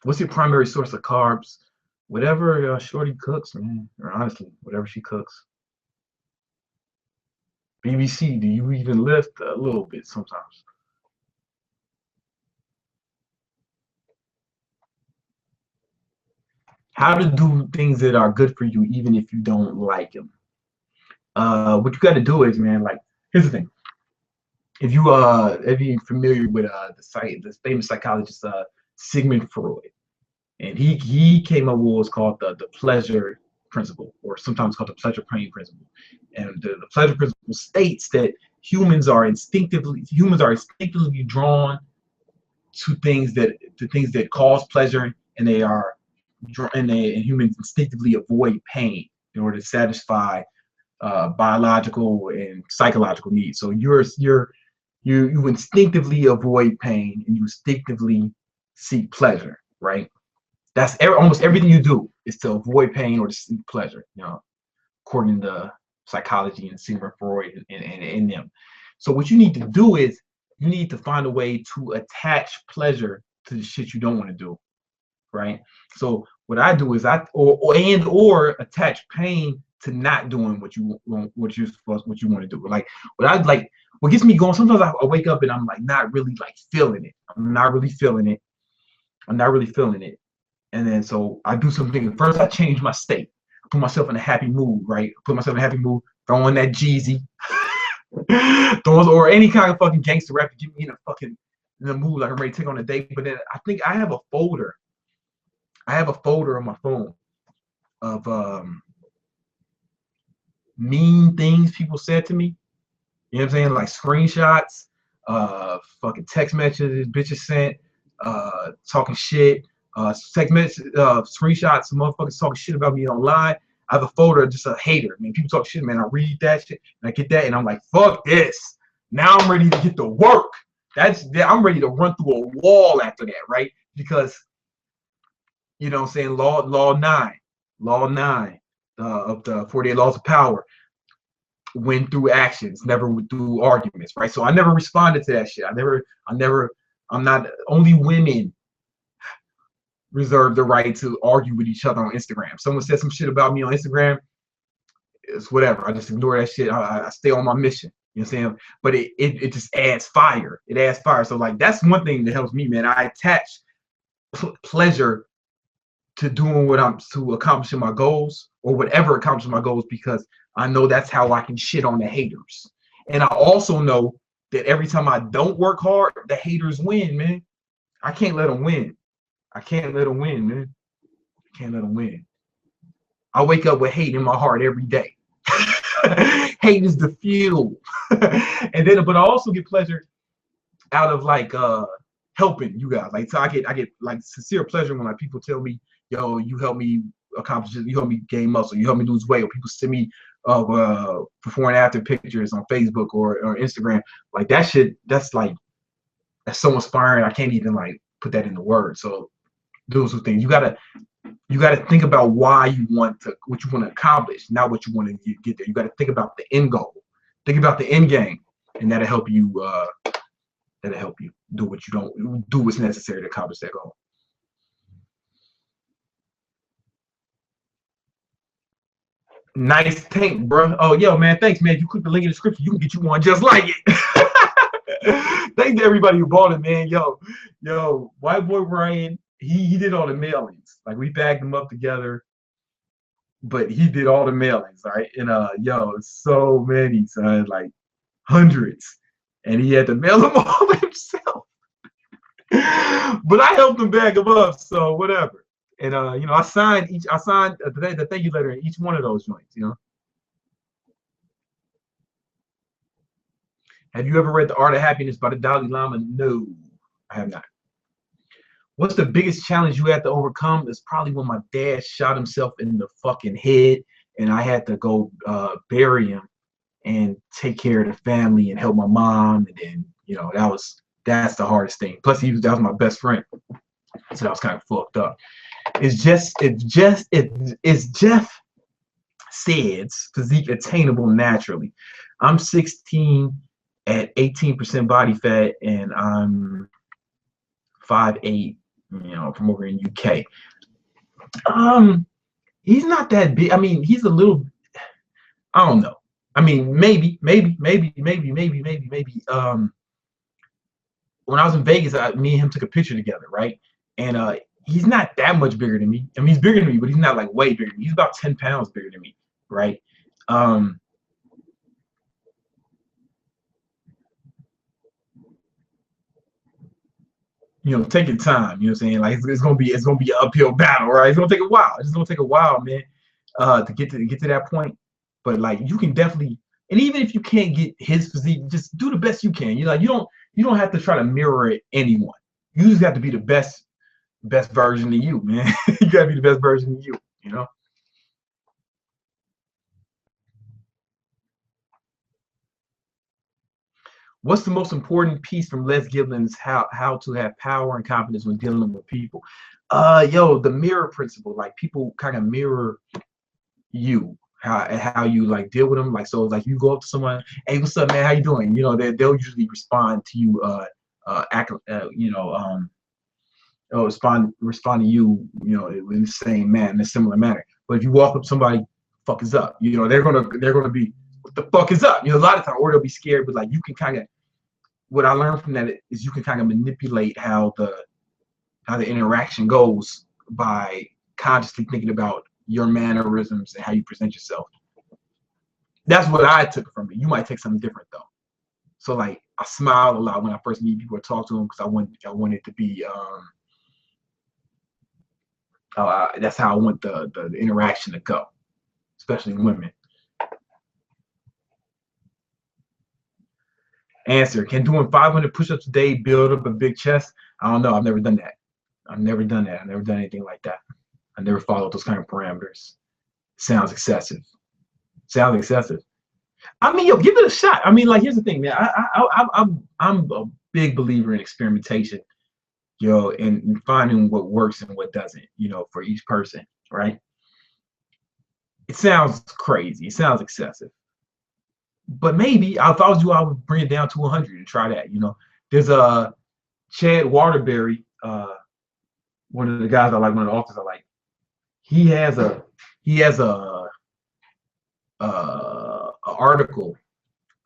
A: What's your primary source of carbs? Whatever Shorty cooks, man. Or honestly, whatever she cooks. BBC, do you even lift? A little bit sometimes. How to do things that are good for you even if you don't like them. What you got to do is, man, like, here's the thing. If you're familiar with the famous psychologist Sigmund Freud, and he came up with what's called the pleasure principle, or sometimes called the pleasure pain principle. And the pleasure principle states that humans are instinctively drawn to things that cause pleasure, and humans instinctively avoid pain in order to satisfy biological and psychological needs. So you instinctively avoid pain, and you instinctively seek pleasure, right? That's almost everything you do is to avoid pain or to seek pleasure, you know, according to psychology and Sigmund Freud and them. So what you need to do is you need to find a way to attach pleasure to the shit you don't want to do, right? So what I do is or attach pain to not doing what you want to do. Like what gets me going. Sometimes I wake up and I'm like not really like feeling it. I'm not really feeling it. And then so I do something. First, I change my state. I put myself in a happy mood, right? Put myself in a happy mood. Throw in that Jeezy, or any kind of fucking gangster rap to get me in the mood, like I'm ready to take on a date. But then I think I have a folder. On my phone of mean things people said to me. You know what I'm saying? Like screenshots, fucking text messages bitches sent, talking shit, text message, screenshots, motherfuckers talking shit about me online. I have a folder, just a hater. Man, people talk shit, man. I read that shit and I get that, and I'm like, fuck this. Now I'm ready to get to work. I'm ready to run through a wall after that, right? Because you know what I'm saying, law 9 of the 48 laws of power. Win through actions, never through arguments, right? So I never responded to that shit. I'm not, only women reserve the right to argue with each other on Instagram. Someone said some shit about me on Instagram, it's whatever. I just ignore that shit. I stay on my mission. You know what I'm saying? But it just adds fire. It adds fire. So like that's one thing that helps me, man. I attach pleasure to doing what I'm to accomplishing my goals or whatever accomplishing my goals because I know that's how I can shit on the haters. And I also know that every time I don't work hard, the haters win, man. I can't let them win. I can't let them win, man. I can't let them win. I wake up with hate in my heart every day. Hate is the fuel. And then but I also get pleasure out of like helping you guys. Like so I get like sincere pleasure when like people tell me, yo, you help me accomplish it, you help me gain muscle, you help me lose weight, or people send me before and after pictures on Facebook or Instagram. Like that shit, that's so inspiring. I can't even like put that into words. So those are things you gotta think about why you want to what you want to accomplish, not what you want to get there. You gotta think about the end goal. Think about the end game, and that'll help you do what you don't do what's necessary to accomplish that goal. Nice tank, bro. Oh, yo, man, thanks, man. If you click the link in the description, you can get you one just like it. Thanks to everybody who bought it, man. Yo, white boy Ryan, he did all the mailings. Like we bagged them up together, but he did all the mailings, right? And yo, so many, son, like hundreds, and he had to mail them all himself. But I helped him bag them up, so whatever. And I signed the thank you letter in each one of those joints. Have you ever read The Art of Happiness by the Dalai Lama? No, I have not. What's the biggest challenge you had to overcome? It's probably when my dad shot himself in the fucking head, and I had to go bury him and take care of the family and help my mom. And then that's the hardest thing. Plus, that was my best friend, so that was kind of fucked up. It's Jeff says physique attainable naturally. I'm 16 at 18% body fat, and I'm 5'8", from over in UK. He's not that big. I mean, he's a little. I don't know. I mean, maybe. When I was in Vegas, me and him took a picture together, right? And he's not that much bigger than me. I mean, he's bigger than me, but he's not like way bigger than me. He's about 10 pounds bigger than me, right? Um, take your time. You know what I'm saying? Like it's gonna be an uphill battle, right? It's gonna take a while. It's gonna take a while, man, to get to that point. But like you can definitely, and even if you can't get his physique, just do the best you can. You don't have to try to mirror anyone. You just have to be the best version of you, man. You gotta be the best version of you. What's the most important piece from Les Giblin's how to have power and confidence when dealing with people? The mirror principle. Like people kind of mirror you, how you like deal with them. Like so, like you go up to someone, hey, what's up, man? How you doing? They'll usually respond to you, act, respond to you, in the same manner, in a similar manner. But if you walk up to somebody, fuck is up? They're gonna be, what the fuck is up? A lot of time, or they'll be scared. But like you can kind of, what I learned from that is you can kind of manipulate how the interaction goes by consciously thinking about your mannerisms and how you present yourself. That's what I took from it. You might take something different though. So like I smile a lot when I first meet people or talk to them because I want it to be that's how I want the interaction to go, especially women. Answer: can doing 500 push-ups a day build up a big chest? I don't know. I've never done that. I've never done anything like that. I never followed those kind of parameters. Sounds excessive. Sounds excessive. I mean, yo, give it a shot. I mean, like, here's the thing, man. I'm a big believer in experimentation, and finding what works and what doesn't, for each person, right? It sounds crazy. It sounds excessive. But maybe if I was you, I would bring it down to 100 and try that. There's a Chad Waterbury, one of the guys I like, one of the authors I like. He has a article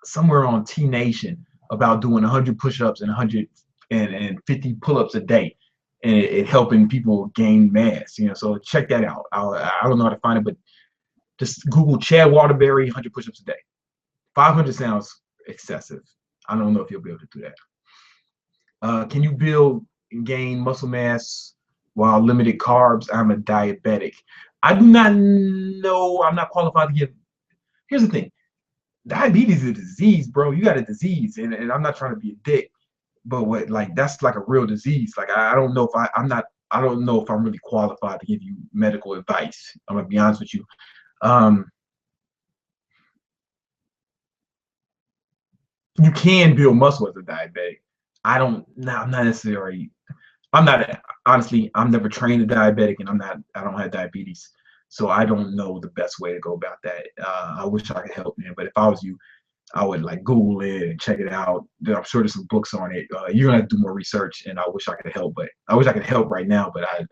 A: somewhere on T Nation about doing 100 push-ups and 150 pull-ups a day. and it helping people gain mass. So check that out. I don't know how to find it, but just Google Chad Waterbury 100 push-ups a day. 500 sounds excessive. I don't know if you'll be able to do that. Can you build and gain muscle mass while limited carbs? I'm a diabetic. I do not know. I'm not qualified to give. Here's the thing. Diabetes is a disease, bro. You got a disease, and I'm not trying to be a dick, but that's like a real disease. Like I don't know if I don't know if I'm really qualified to give you medical advice. I'm gonna be honest with you. You can build muscle as a diabetic. I'm not necessarily. I'm not honestly. I'm never trained a diabetic, and I don't have diabetes, so I don't know the best way to go about that. I wish I could help, man. But if I was you, I would like Google it and check it out. I'm sure there's some books on it. You're gonna have to do more research, and I wish I could help, but I wish I could help right now. But I'm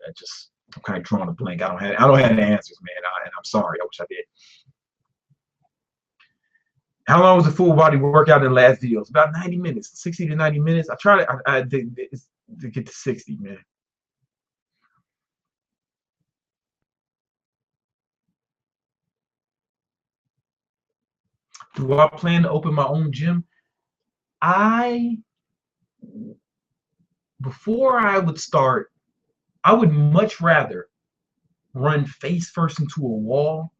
A: kind of drawing a blank. I don't have the answers, man. And I'm sorry. I wish I did. How long was the full body workout in the last video? It's about 90 minutes, 60 to 90 minutes. I try to get to 60, man. Do I plan to open my own gym? Before I would start, I would much rather run face first into a wall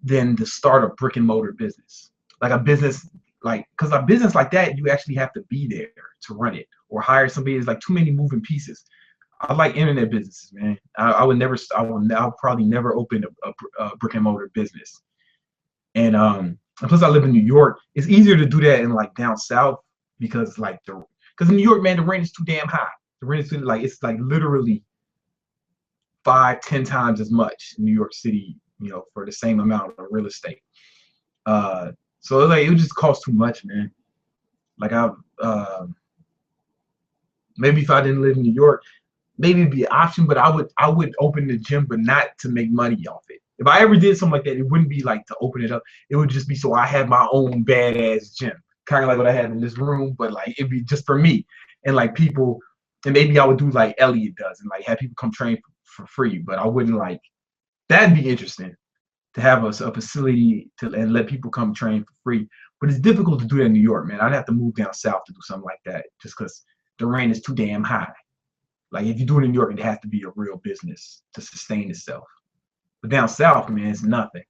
A: than to start a brick and mortar business. Like a business, because a business like that, you actually have to be there to run it or hire somebody. It's like too many moving pieces. I like internet businesses, man. I will probably never open a brick and mortar business. And plus I live in New York. It's easier to do that in like down south because because in New York, man, the rent is too damn high. The rent is it's like literally 5-10 times as much in New York City, for the same amount of real estate. So it would just cost too much, man. Like maybe if I didn't live in New York, maybe it'd be an option, but I would open the gym, but not to make money off it. If I ever did something like that, it wouldn't be like to open it up. It would just be so I had my own badass gym, kind of like what I have in this room, but like it'd be just for me and like people. And maybe I would do like Elliot does and like have people come train for free, but I wouldn't like. That'd be interesting to have a facility and let people come train for free. But it's difficult to do that in New York, man. I'd have to move down south to do something like that just because the rent is too damn high. Like if you do it in New York, it has to be a real business to sustain itself. But down south, man, it's nothing.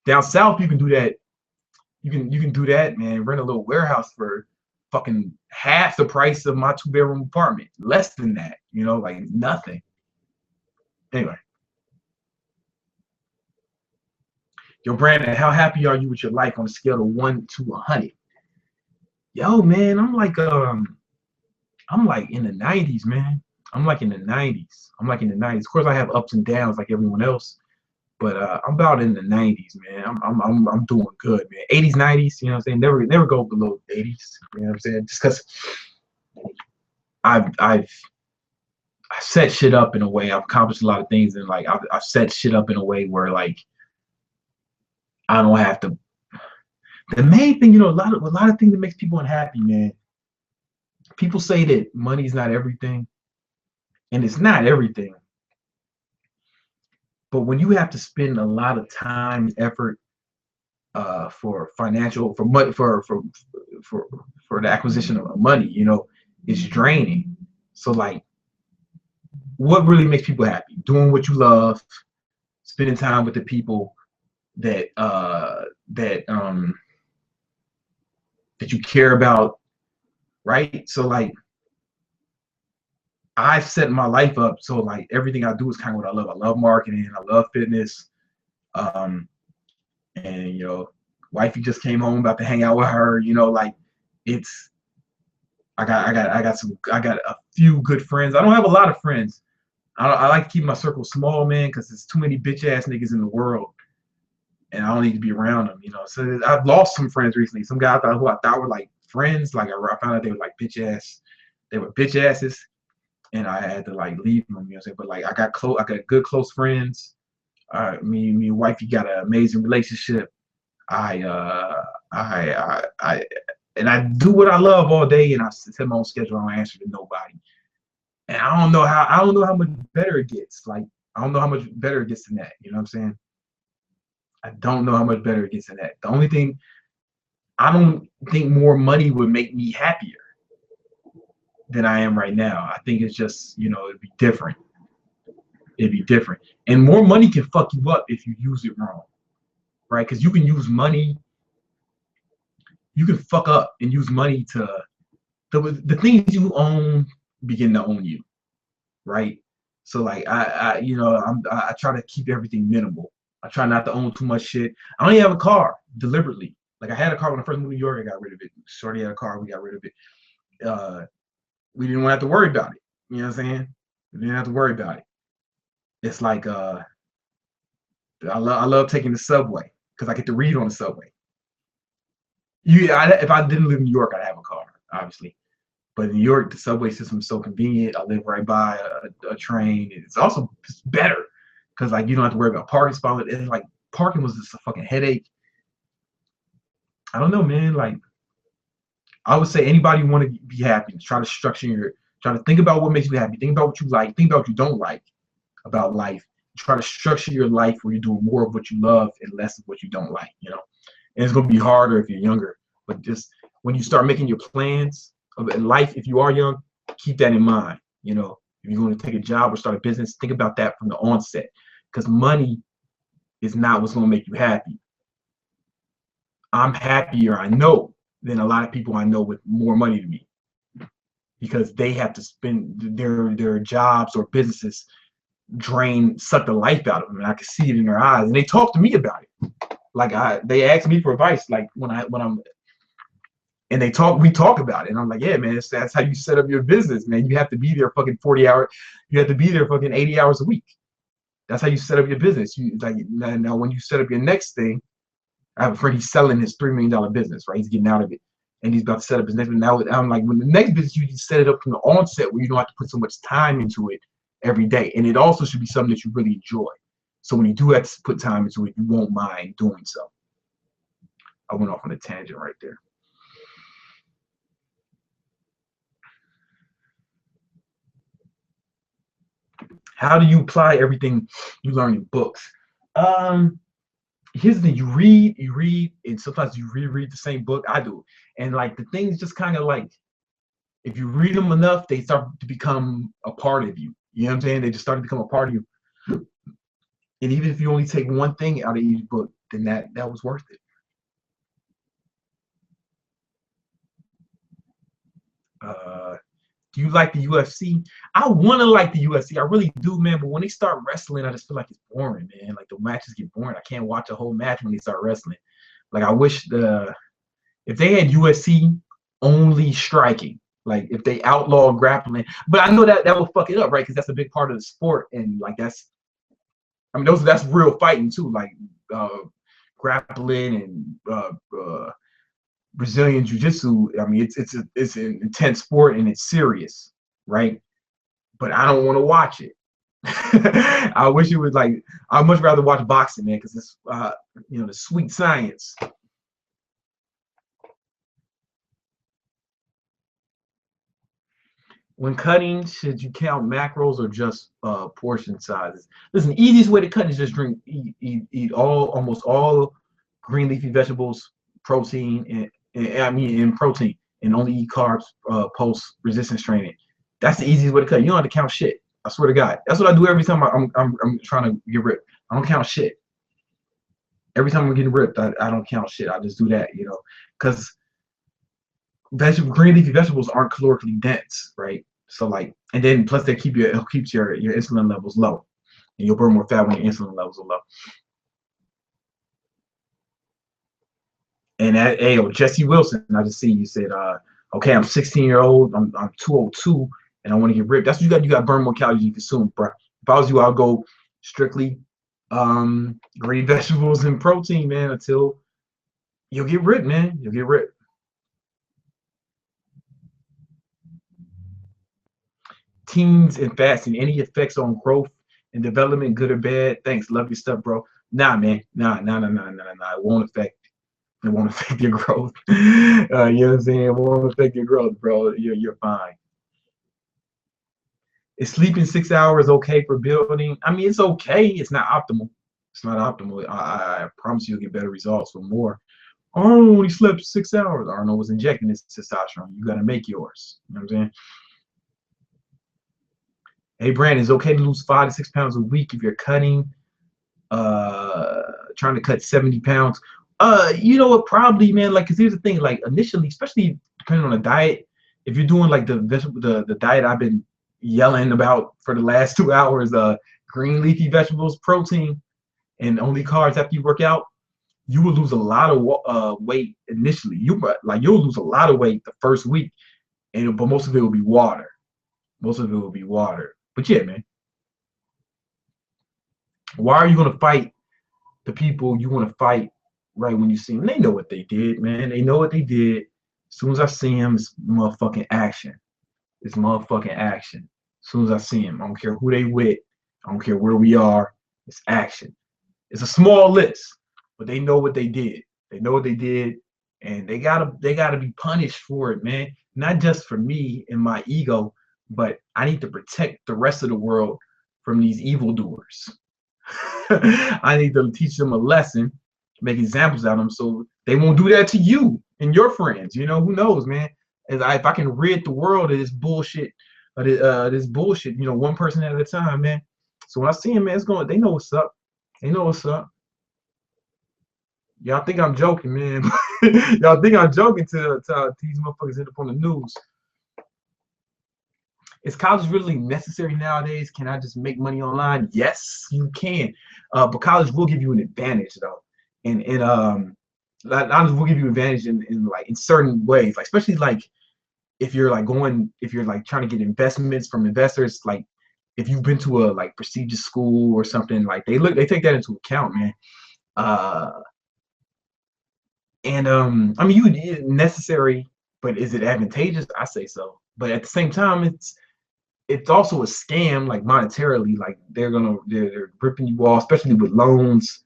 A: Down south, you can do that. You can do that, man. Rent a little warehouse for fucking half the price of my 2-bedroom apartment. Less than that, like nothing. Anyway. Yo, Brandon, how happy are you with your life on a scale of 1 to 100? Yo, man, I'm like in the 90s, man. I'm like in the 90s. Of course, I have ups and downs like everyone else, but I'm about in the 90s, man. I'm doing good, man. 80s, 90s, you know what I'm saying? Never go below 80s, you know what I'm saying? Just because I've set shit up in a way. I've accomplished a lot of things, and like I've set shit up in a way where like I don't have to. The main thing, a lot of things that makes people unhappy, man. People say that money's not everything, and it's not everything. But when you have to spend a lot of time and effort for the acquisition of money, it's draining. So like, what really makes people happy? Doing what you love, spending time with the people that you care about, right? So like, I've set my life up so like everything I do is kind of what I love. I love marketing, I love fitness, and wifey just came home, about to hang out with her. Like it's I got a few good friends. I don't have a lot of friends. I like to keep my circle small, man, because there's too many bitch ass niggas in the world, and I don't need to be around them. So I've lost some friends recently. Some guys who I thought were like friends, like I found out they were like bitch ass. They were bitch asses. And I had to like leave them, But like I got good close friends. Me and wifey got an amazing relationship. I and I do what I love all day, and I set my own schedule. I don't answer to nobody. And I don't know how much better it gets. Like I don't know how much better it gets than that. You know what I'm saying? I don't know how much better it gets than that. The only thing I don't think more money would make me happier than I am right now. I think it's just, it'd be different. It'd be different. And more money can fuck you up if you use it wrong, right? Because you can use money, you can fuck up and use money to the things you own begin to own you, right? So like I try to keep everything minimal. I try not to own too much shit. I don't even have a car deliberately. Like I had a car when I first moved to New York, I got rid of it. Shorty had a car, we got rid of it. We didn't have to worry about it. You know what I'm saying? We didn't have to worry about it. It's like I love taking the subway because I get to read on the subway. If I didn't live in New York, I'd have a car, obviously. But in New York, the subway system is so convenient. I live right by a train. It's also better because like you don't have to worry about parking spots. It's like parking was just a fucking headache. I don't know, man. Like I would say anybody want to be happy, try to think about what makes you happy. Think about what you like. Think about what you don't like about life. Try to structure your life where you're doing more of what you love and less of what you don't like. And it's gonna be harder if you're younger. But just when you start making your plans of life, if you are young, keep that in mind. If you're going to take a job or start a business, think about that from the onset. Because money is not what's going to make you happy. I'm happier, I know, than a lot of people I know with more money than me because they have to spend their jobs or businesses suck the life out of them, and I can see it in their eyes. And they talk to me about it. Like they ask me for advice, like when I'm and we talk about it, and I'm like, yeah, man, that's how you set up your business, man. You have to be there fucking 40 hours, you have to be there fucking 80 hours a week. That's how you set up your business. You like now when you set up your next thing, I have a friend, he's selling his $3 million business, right? He's getting out of it. And he's about to set up his next one. Now I'm like, when the next business, you set it up from the onset where you don't have to put so much time into it every day. And it also should be something that you really enjoy. So when you do have to put time into it, you won't mind doing so. I went off on a tangent right there. How do you apply everything you learn in books? Um, Here's the thing: you read, and sometimes you reread the same book. I do, and like the things just kind of like if you read them enough, they start to become a part of you. You know what I'm saying? They just start to become a part of you. And even if you only take one thing out of each book, then that was worth it. Uh, do you like the UFC? I want to like the UFC. I really do, man. But when they start wrestling, I just feel like it's boring, man. Like the matches get boring. I can't watch a whole match when they start wrestling. Like I wish if they had UFC only striking, like if they outlaw grappling, but I know that will fuck it up, right? Because that's a big part of the sport, and like I mean, that's real fighting too, like uh, grappling and Brazilian jiu-jitsu. I mean, it's an intense sport and it's serious, right? But I don't want to watch it. I wish it was like I'd much rather watch boxing, man, because it's the sweet science. When cutting, should you count macros or just portion sizes? Listen, the easiest way to cut is just eat almost all green leafy vegetables, protein, and I mean in protein, and only eat carbs post resistance training. That's the easiest way to cut. You don't have to count shit. I swear to God, that's what I do every time I'm trying to get ripped. I don't count shit. Every time I'm getting ripped, I don't count shit. I just do that, because green leafy vegetables aren't calorically dense, right? So like, and then plus it keeps your insulin levels low, and you'll burn more fat when your insulin levels are low. And Jesse Wilson, I just see you said, okay, I'm 16-year-old, I'm 202, and I want to get ripped. That's what you got. You got to burn more calories you consume, bro. If I was you, I'll go strictly green vegetables and protein, man, until you'll get ripped, man. You'll get ripped. Teens and fasting, any effects on growth and development, good or bad? Thanks, love your stuff, bro. Nah, man, nah. It won't affect. It won't affect your growth. You know what I'm saying? It won't affect your growth, bro. You're fine. Is sleeping 6 hours okay for building? I mean, it's okay. It's not optimal. It's not optimal. I promise you'll get better results with more. Oh, he slept 6 hours. Arnold was injecting this testosterone. You got to make yours. You know what I'm saying? Hey, Brandon, it's okay to lose 5 to 6 pounds a week if you're cutting, uh, trying to cut 70 pounds. You know what? Probably, man. Like, cause here's the thing. Like, initially, especially depending on the diet, if you're doing like the vegetable, the diet I've been yelling about for the last 2 hours, green leafy vegetables, protein, and only carbs after you work out, you will lose a lot of weight initially. You'll lose a lot of weight the first week, but most of it will be water. Most of it will be water. But yeah, man, why are you gonna fight the people you want to fight right when you see them? They know what they did, man. They know what they did. As soon as I see them, it's motherfucking action. It's motherfucking action. As soon as I see them, I don't care who they with. I don't care where we are. It's action. It's a small list, but they know what they did. They know what they did, and they gotta be punished for it, man. Not just for me and my ego, but I need to protect the rest of the world from these evildoers. I need to teach them a lesson, make examples out of them, so they won't do that to you and your friends. You know, who knows, man? If I can rid the world of this bullshit, this bullshit, one person at a time, man. So when I see them, man, it's going. They know what's up. They know what's up. Y'all think I'm joking, man. Y'all think I'm joking to these motherfuckers end up on the news. Is college really necessary nowadays? Can I just make money online? Yes, you can. But college will give you an advantage though. And college will give you advantage in like in certain ways, like especially like if you're like trying to get investments from investors, like if you've been to a like prestigious school or something, like they take that into account, man. Uh and I mean you necessary, but is it advantageous? I say so. But at the same time, it's also a scam, like monetarily, like they're ripping you off, especially with loans.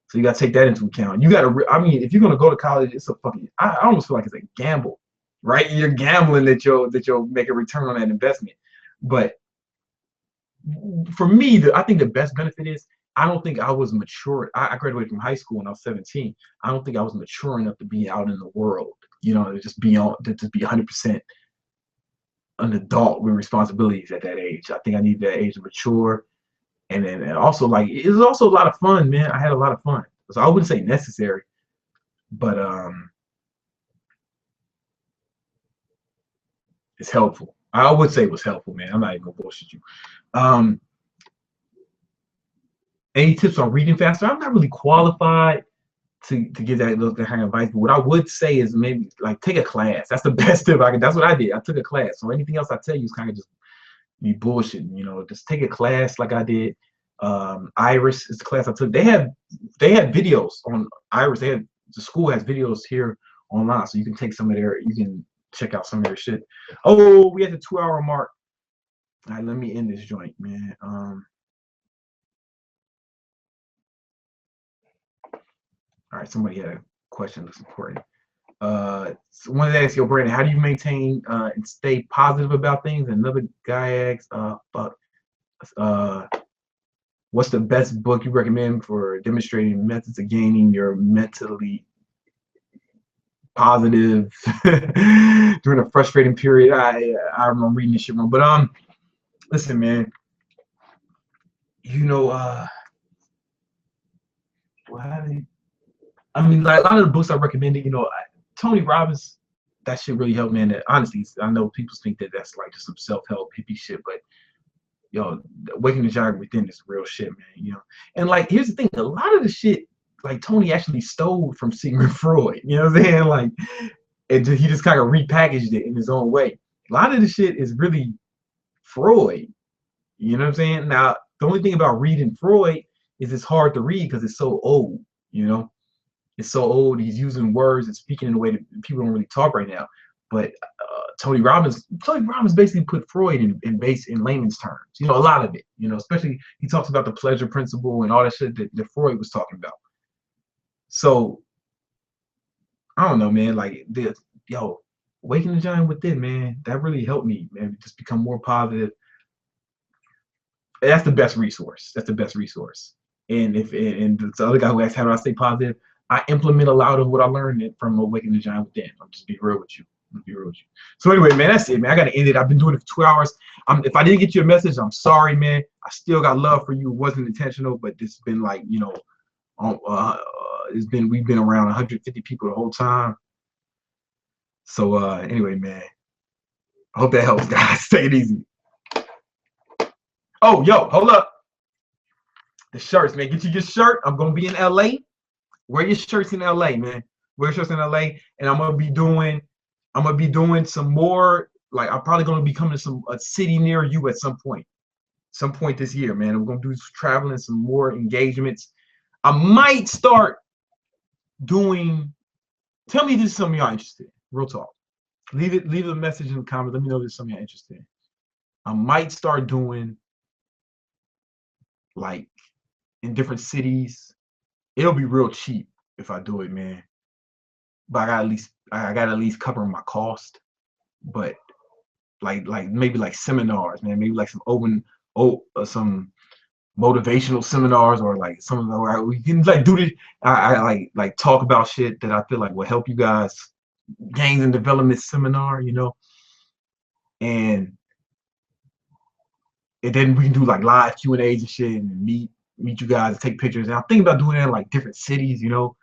A: So you gotta take that into account. I mean, if you're gonna go to college, it's a fucking. I almost feel like it's a gamble, right? You're gambling that you'll make a return on that investment. But for me, I think the best benefit is I don't think I was mature. I graduated from high school when I was 17. I don't think I was mature enough to be out in the world, to just be 100% an adult with responsibilities at that age. I think I need that age to mature. And then also like it was also a lot of fun, man. I had a lot of fun. So I wouldn't say necessary, but it's helpful. I would say it was helpful, man. I'm not even gonna bullshit you. Um, any tips on reading faster? I'm not really qualified to give that kind of advice, but what I would say is maybe like take a class. That's the best tip I can. That's what I did. I took a class. So anything else I tell you is kind of just be bullshitting. Just take a class like I did. Iris is the class I took. They had videos on Iris. The school has videos here online, so you can take some of their. You can check out some of their shit. Oh, we at the 2 hour mark. All right, let me end this joint, man. All right, somebody had a question that's important. So wanted to ask you, Brandon, how do you maintain and stay positive about things? Another guy asks, what's the best book you recommend for demonstrating methods of gaining your mentally positive during a frustrating period? I'm reading this shit wrong, but listen, man, you know, I mean, like a lot of the books I recommended, Tony Robbins, that shit really helped, man. That honestly, I know people think that that's like just some self-help hippie shit, but Waking the Giant Within is real shit, man. And like, here's the thing: a lot of the shit, like Tony actually stole from Sigmund Freud. You know what I'm saying? Like, and he just kind of repackaged it in his own way. A lot of the shit is really Freud. You know what I'm saying? Now, the only thing about reading Freud is it's hard to read because it's so old. You know, it's so old. He's using words and speaking in a way that people don't really talk right now. But Tony Robbins basically put Freud in layman's terms. A lot of it. Especially he talks about the pleasure principle and all that shit that Freud was talking about. So I don't know, man. Like Waking the Giant Within, man, that really helped me, man, just become more positive. that's the best resource. That's the best resource. And if and the other guy who asked how do I stay positive, I implement a lot of what I learned from Awakening the Giant Within. I'm just be real with you. Be real with you. So anyway, man, that's it, man. I gotta end it. I've been doing it for 2 hours. If I didn't get you a message, I'm sorry, man. I still got love for you. It wasn't intentional, but it's been like, you know, we've been around 150 people the whole time. So anyway, man, I hope that helps, guys. Take it easy. Oh, yo, hold up. The shirts, man. Get you your shirt. I'm gonna be in LA. Wear your shirts in LA, man. Wear your shirts in LA, and I'm gonna be doing some more. Like I'm probably gonna be coming to a city near you at some point this year, man. I'm gonna do some traveling, some more engagements. I might start doing. Tell me if this is something y'all interested in. Real talk. Leave a message in the comments. Let me know if this is something you're interested in. I might start doing like in different cities. It'll be real cheap if I do it, man. But I got at least cover my cost. But like maybe like seminars, man. Maybe like some motivational seminars or like some of the we can like do this. I like talk about shit that I feel like will help you guys. Gains and development seminar, you know, and then we can do like live Q&As and shit and meet you guys and take pictures. And I'm thinking about doing that in like different cities, you know,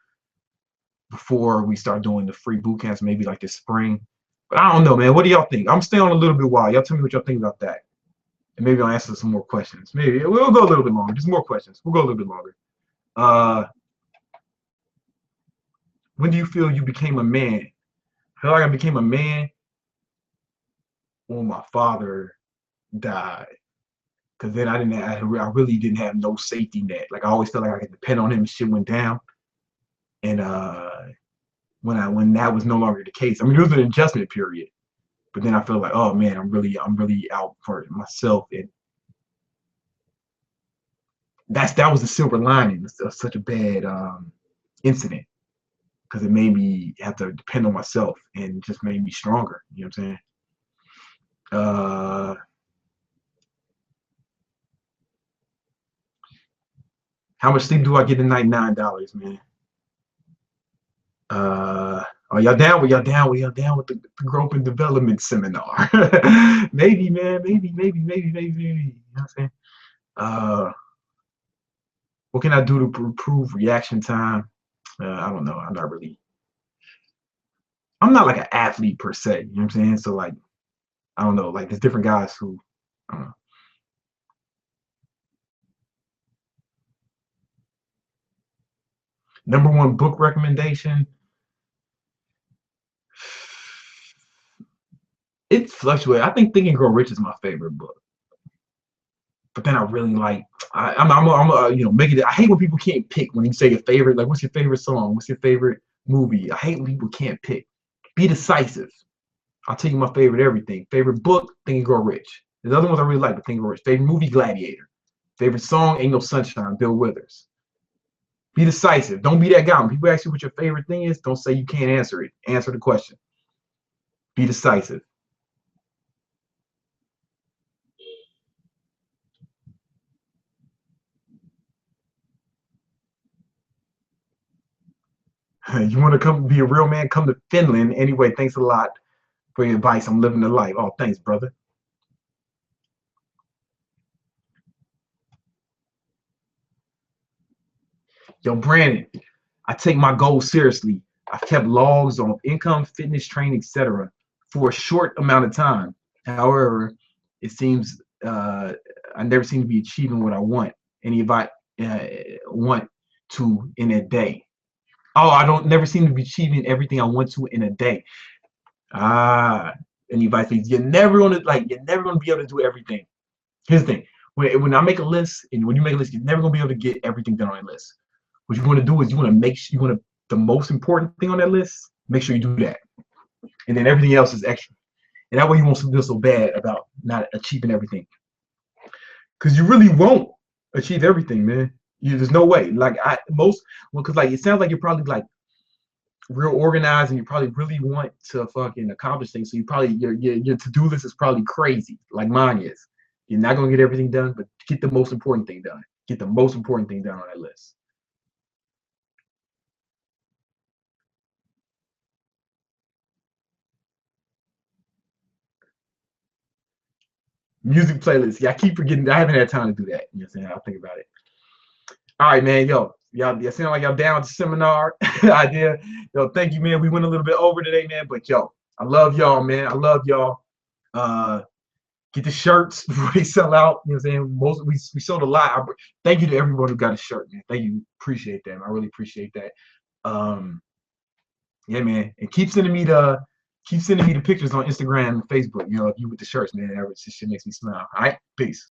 A: before we start doing the free boot camps, maybe like this spring. But I don't know, man. What do y'all think? I'm staying on a little bit while. Y'all tell me what y'all think about that. And maybe I'll answer some more questions. Maybe we'll go a little bit longer. Just more questions. We'll go a little bit longer. When do you feel you became a man? I feel like I became a man when my father died. Because then I really didn't have no safety net. Like I always felt like I could depend on him if shit went down. And when that was no longer the case, I mean, it was an adjustment period. But then I feel like, oh man, I'm really out for myself. And that was the silver lining of such a bad incident, because it made me have to depend on myself and just made me stronger. You know what I'm saying? How much sleep do I get a night? $9, man. Are y'all down with the growth and development seminar? Maybe, man. Maybe. You know what I'm saying? What can I do to improve reaction time? I don't know. I'm not like an athlete per se. You know what I'm saying? So like, I don't know. Like there's different guys who, I don't know. Number one book recommendation. It fluctuates. I think Think and Grow Rich is my favorite book. But then I really like, I'm you know, make it. I hate when people can't pick when you say your favorite. Like, what's your favorite song? What's your favorite movie? I hate when people can't pick. Be decisive. I'll tell you my favorite everything. Favorite book, Think and Grow Rich. There's other ones I really like, but Think and Grow Rich. Favorite movie, Gladiator. Favorite song, Ain't No Sunshine, Bill Withers. Be decisive. Don't be that guy. When people ask you what your favorite thing is, don't say you can't answer it. Answer the question. Be decisive. You want to come be a real man, come to Finland. Anyway, thanks a lot for your advice. I'm living the life. Oh, thanks, brother. Yo, Brandon, I take my goals seriously. I've kept logs on income, fitness, training, etc. for a short amount of time. However, it seems I never seem to be achieving what I want. And if I want to in a day. Oh, I don't never seem to be achieving everything I want to in a day. And advice is you're never gonna be able to do everything. Here's the thing. When I make a list, and when you make a list, you're never gonna be able to get everything done on a list. What you want to do is you want to make sure the most important thing on that list, make sure you do that. And then everything else is extra. And that way you won't feel so bad about not achieving everything. Because you really won't achieve everything, man. There's no way. Like because like it sounds like you're probably like real organized and you probably really want to fucking accomplish things. So you probably your to-do list is probably crazy, like mine is. You're not gonna get everything done, but get the most important thing done. Get the most important thing done on that list. Music playlist. Yeah, I keep forgetting. I haven't had time to do that. You know what I'm saying? I'll think about it. All right, man. Yo, y'all sound like y'all down with the seminar idea. Yo, thank you, man. We went a little bit over today, man. But yo, I love y'all, man. I love y'all. Get the shirts before they sell out. You know what I'm saying? We sold a lot. Thank you to everyone who got a shirt, man. Thank you. Appreciate that. I really appreciate that. Yeah, man. And keep sending me the pictures on Instagram and Facebook. You know, if you with the shirts, man. That shit makes me smile. All right, peace.